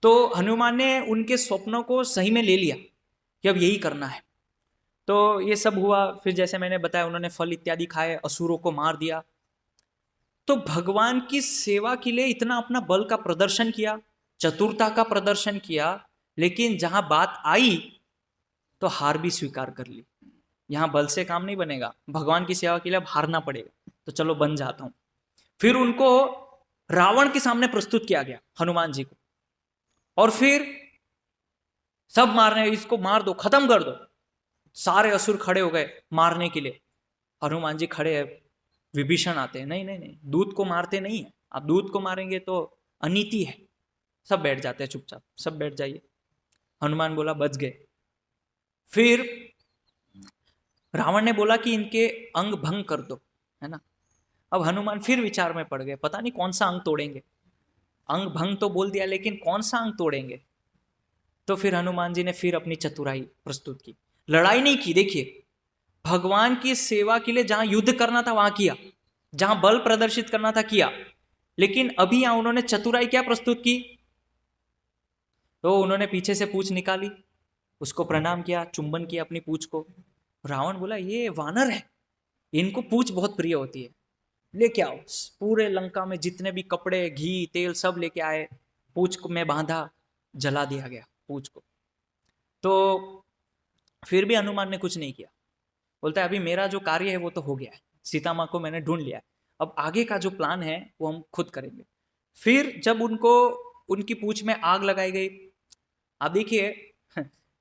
तो हनुमान ने उनके स्वप्नों को सही में ले लिया कि अब यही करना है। तो ये सब हुआ। फिर जैसे मैंने बताया, उन्होंने फल इत्यादि खाए, असुरों को मार दिया। तो भगवान की सेवा के लिए इतना अपना बल का प्रदर्शन किया, चतुरता का प्रदर्शन किया, लेकिन जहां बात आई तो हार भी स्वीकार कर ली। यहां बल से काम नहीं बनेगा, भगवान की सेवा के लिए अब हारना पड़ेगा, तो चलो बन जाता हूं। फिर उनको रावण के सामने प्रस्तुत किया गया, हनुमान जी को। और फिर सब मारने, इसको मार दो, खत्म कर दो। सारे असुर खड़े हो गए मारने के लिए। हनुमान जी खड़े हैं, विभीषण आते हैं, नहीं नहीं नहीं, दूत को मारते नहीं है, आप दूत को मारेंगे तो अनीति है। सब बैठ जाते हैं चुपचाप, सब बैठ जाइए। हनुमान बोला बच गए। फिर रावण ने बोला कि इनके अंग भंग कर दो, है ना। अब हनुमान फिर विचार में पड़ गए, पता नहीं कौन सा अंग तोड़ेंगे। अंग भंग तो बोल दिया, लेकिन कौन सा अंग तोड़ेंगे। तो फिर हनुमान जी ने फिर अपनी चतुराई प्रस्तुत की। लड़ाई नहीं की, देखिए, भगवान की सेवा के लिए जहां युद्ध करना था वहां किया, जहां बल प्रदर्शित करना था किया, लेकिन अभी यहां उन्होंने चतुराई क्या प्रस्तुत की। तो उन्होंने पीछे से पूंछ निकाली, उसको प्रणाम किया, चुंबन किया अपनी पूंछ को। रावण बोला ये वानर है, इनको पूंछ बहुत प्रिय होती है, लेके आओ। पूरे लंका में जितने भी कपड़े, घी, तेल सब लेके आए, पूंछ को में बांधा, जला दिया गया पूंछ को। तो फिर भी हनुमान ने कुछ नहीं किया। बोलता है अभी मेरा जो कार्य है वो तो हो गया है, सीता माँ को मैंने ढूंढ लिया है, अब आगे का जो प्लान है वो हम खुद करेंगे। फिर जब उनको उनकी पूंछ में आग लगाई गई। आप देखिए,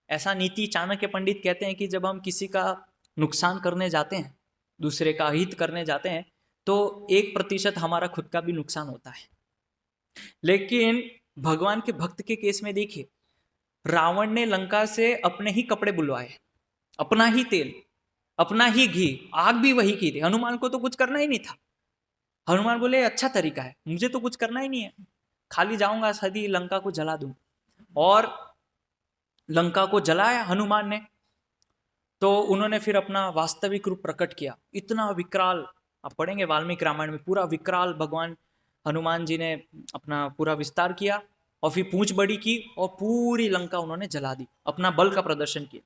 ऐसा नीति चाणक्य पंडित कहते हैं कि जब हम किसी का नुकसान करने जाते हैं, दूसरे का हित करने जाते हैं, तो 1% हमारा खुद का भी नुकसान होता है। लेकिन भगवान के भक्त के केस में देखिए, रावण ने लंका से अपने ही कपड़े बुलवाए, अपना ही तेल, अपना ही घी, आग भी वही की थी। हनुमान को तो कुछ करना ही नहीं था। हनुमान बोले अच्छा तरीका है, मुझे तो कुछ करना ही नहीं है, खाली जाऊंगा सदी लंका को जला दूं। और लंका को जलाया हनुमान ने। तो उन्होंने फिर अपना वास्तविक रूप प्रकट किया, इतना विकराल। आप पढ़ेंगे वाल्मीकि रामायण में, पूरा विकराल भगवान हनुमान जी ने अपना पूरा विस्तार किया, और फिर पूंछ बड़ी की और पूरी लंका उन्होंने जला दी, अपना बल का प्रदर्शन किया।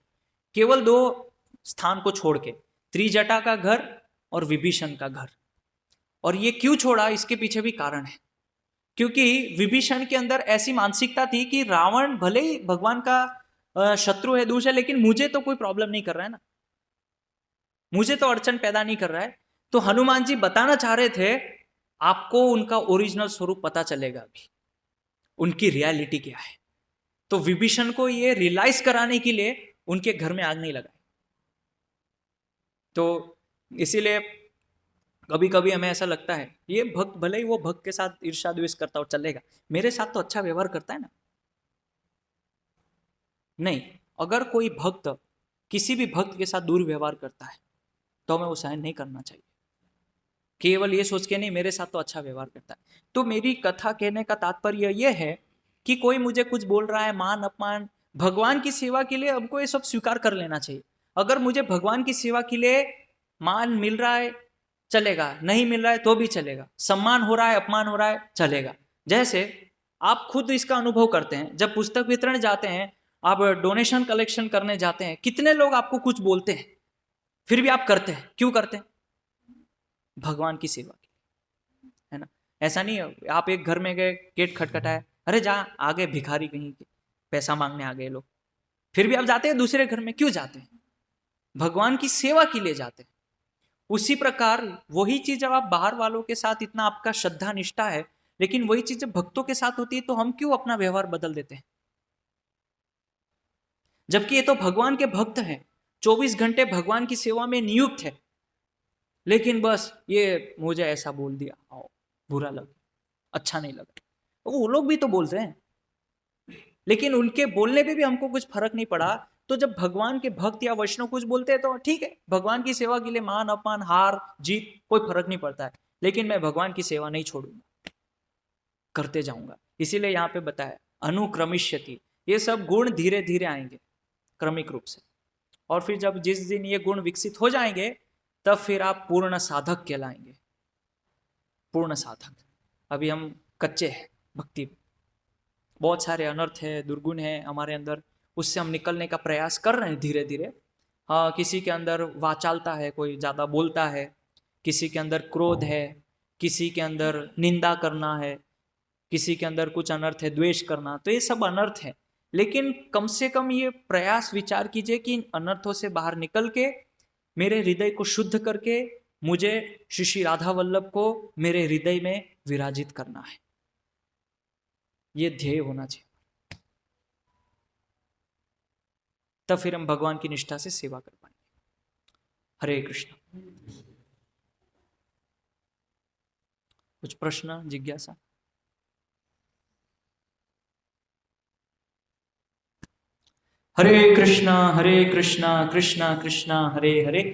केवल 2 स्थान को छोड़ के, त्रिजटा का घर और विभीषण का घर। और ये क्यों छोड़ा, इसके पीछे भी कारण है। क्योंकि विभीषण के अंदर ऐसी मानसिकता थी कि रावण भले ही भगवान का शत्रु है, दूसरा, लेकिन मुझे तो कोई प्रॉब्लम नहीं कर रहा है ना, मुझे तो अड़चन पैदा नहीं कर रहा है। तो हनुमान जी बताना चाह रहे थे, आपको उनका ओरिजिनल स्वरूप पता चलेगा अभी, उनकी रियलिटी क्या है। तो विभीषण को ये रियलाइज कराने के लिए उनके घर में आग नहीं लगाई। तो इसीलिए कभी कभी हमें ऐसा लगता है, ये भक्त भले ही वो भक्त के साथ ईर्ष्या द्वेष करता हो चलेगा, मेरे साथ तो अच्छा व्यवहार करता है ना। नहीं, अगर कोई भक्त किसी भी भक्त के साथ दुर्व्यवहार करता है तो हमें वो सहन नहीं करना चाहिए, केवल ये सोच के नहीं मेरे साथ तो अच्छा व्यवहार करता है। तो मेरी कथा कहने का तात्पर्य यह है कि कोई मुझे कुछ बोल रहा है, मान अपमान, भगवान की सेवा के लिए हमको ये सब स्वीकार कर लेना चाहिए। अगर मुझे भगवान की सेवा के लिए मान मिल रहा है चलेगा, नहीं मिल रहा है तो भी चलेगा, सम्मान हो रहा है अपमान हो रहा है चलेगा। जैसे आप खुद इसका अनुभव करते हैं, जब पुस्तक वितरण जाते हैं, आप डोनेशन कलेक्शन करने जाते हैं, कितने लोग आपको कुछ बोलते हैं, फिर भी आप करते हैं, क्यों करते हैं? भगवान की सेवा के लिए, है ना। ऐसा नहीं है आप एक घर में गए, गेट खटखटाया, अरे जा आगे भिखारी कहीं के पैसा मांगने आ गए लोग, फिर भी आप जाते हैं दूसरे घर में, क्यों जाते हैं? भगवान की सेवा के लिए जाते हैं। उसी प्रकार वही चीज जब आप बाहर वालों के साथ इतना आपका श्रद्धा निष्ठा है, लेकिन वही चीज जब भक्तों के साथ होती है तो हम क्यों अपना व्यवहार बदल देते हैं? जबकि ये तो भगवान के भक्त हैं, 24 घंटे भगवान की सेवा में नियुक्त है, लेकिन बस ये मुझे ऐसा बोल दिया, आओ बुरा लगा, अच्छा नहीं लगा। वो लोग भी तो बोलते हैं, लेकिन उनके बोलने पे भी हमको कुछ फर्क नहीं पड़ा। तो जब भगवान के भक्त या वैष्णव कुछ बोलते हैं तो ठीक है, भगवान की सेवा के लिए मान अपमान हार जीत कोई फर्क नहीं पड़ता है, लेकिन मैं भगवान की सेवा नहीं छोड़ूंगा, करते जाऊंगा। इसीलिए यहाँ पे बताया अनुक्रमिष्यति, ये सब गुण धीरे धीरे आएंगे क्रमिक रूप से, और फिर जब जिस दिन ये गुण विकसित हो जाएंगे तब फिर आप पूर्ण साधक कहलाएंगे। पूर्ण साधक, अभी हम कच्चे हैं भक्ति में, बहुत सारे अनर्थ है, दुर्गुण है हमारे अंदर, उससे हम निकलने का प्रयास कर रहे हैं धीरे धीरे। हाँ, किसी के अंदर वाचालता है, कोई ज़्यादा बोलता है, किसी के अंदर क्रोध है, किसी के अंदर निंदा करना है, किसी के अंदर कुछ अनर्थ है द्वेष करना, तो ये सब अनर्थ है। लेकिन कम से कम ये प्रयास विचार कीजिए कि इन अनर्थों से बाहर निकल के मेरे हृदय को शुद्ध करके मुझे श्री श्री राधा वल्लभ को मेरे हृदय में विराजित करना है, ये ध्येय होना चाहिए। तब फिर हम भगवान की निष्ठा से सेवा कर पाएंगे। हरे कृष्ण। कुछ प्रश्न जिज्ञासा? हरे कृष्णा कृष्णा कृष्णा हरे हरे,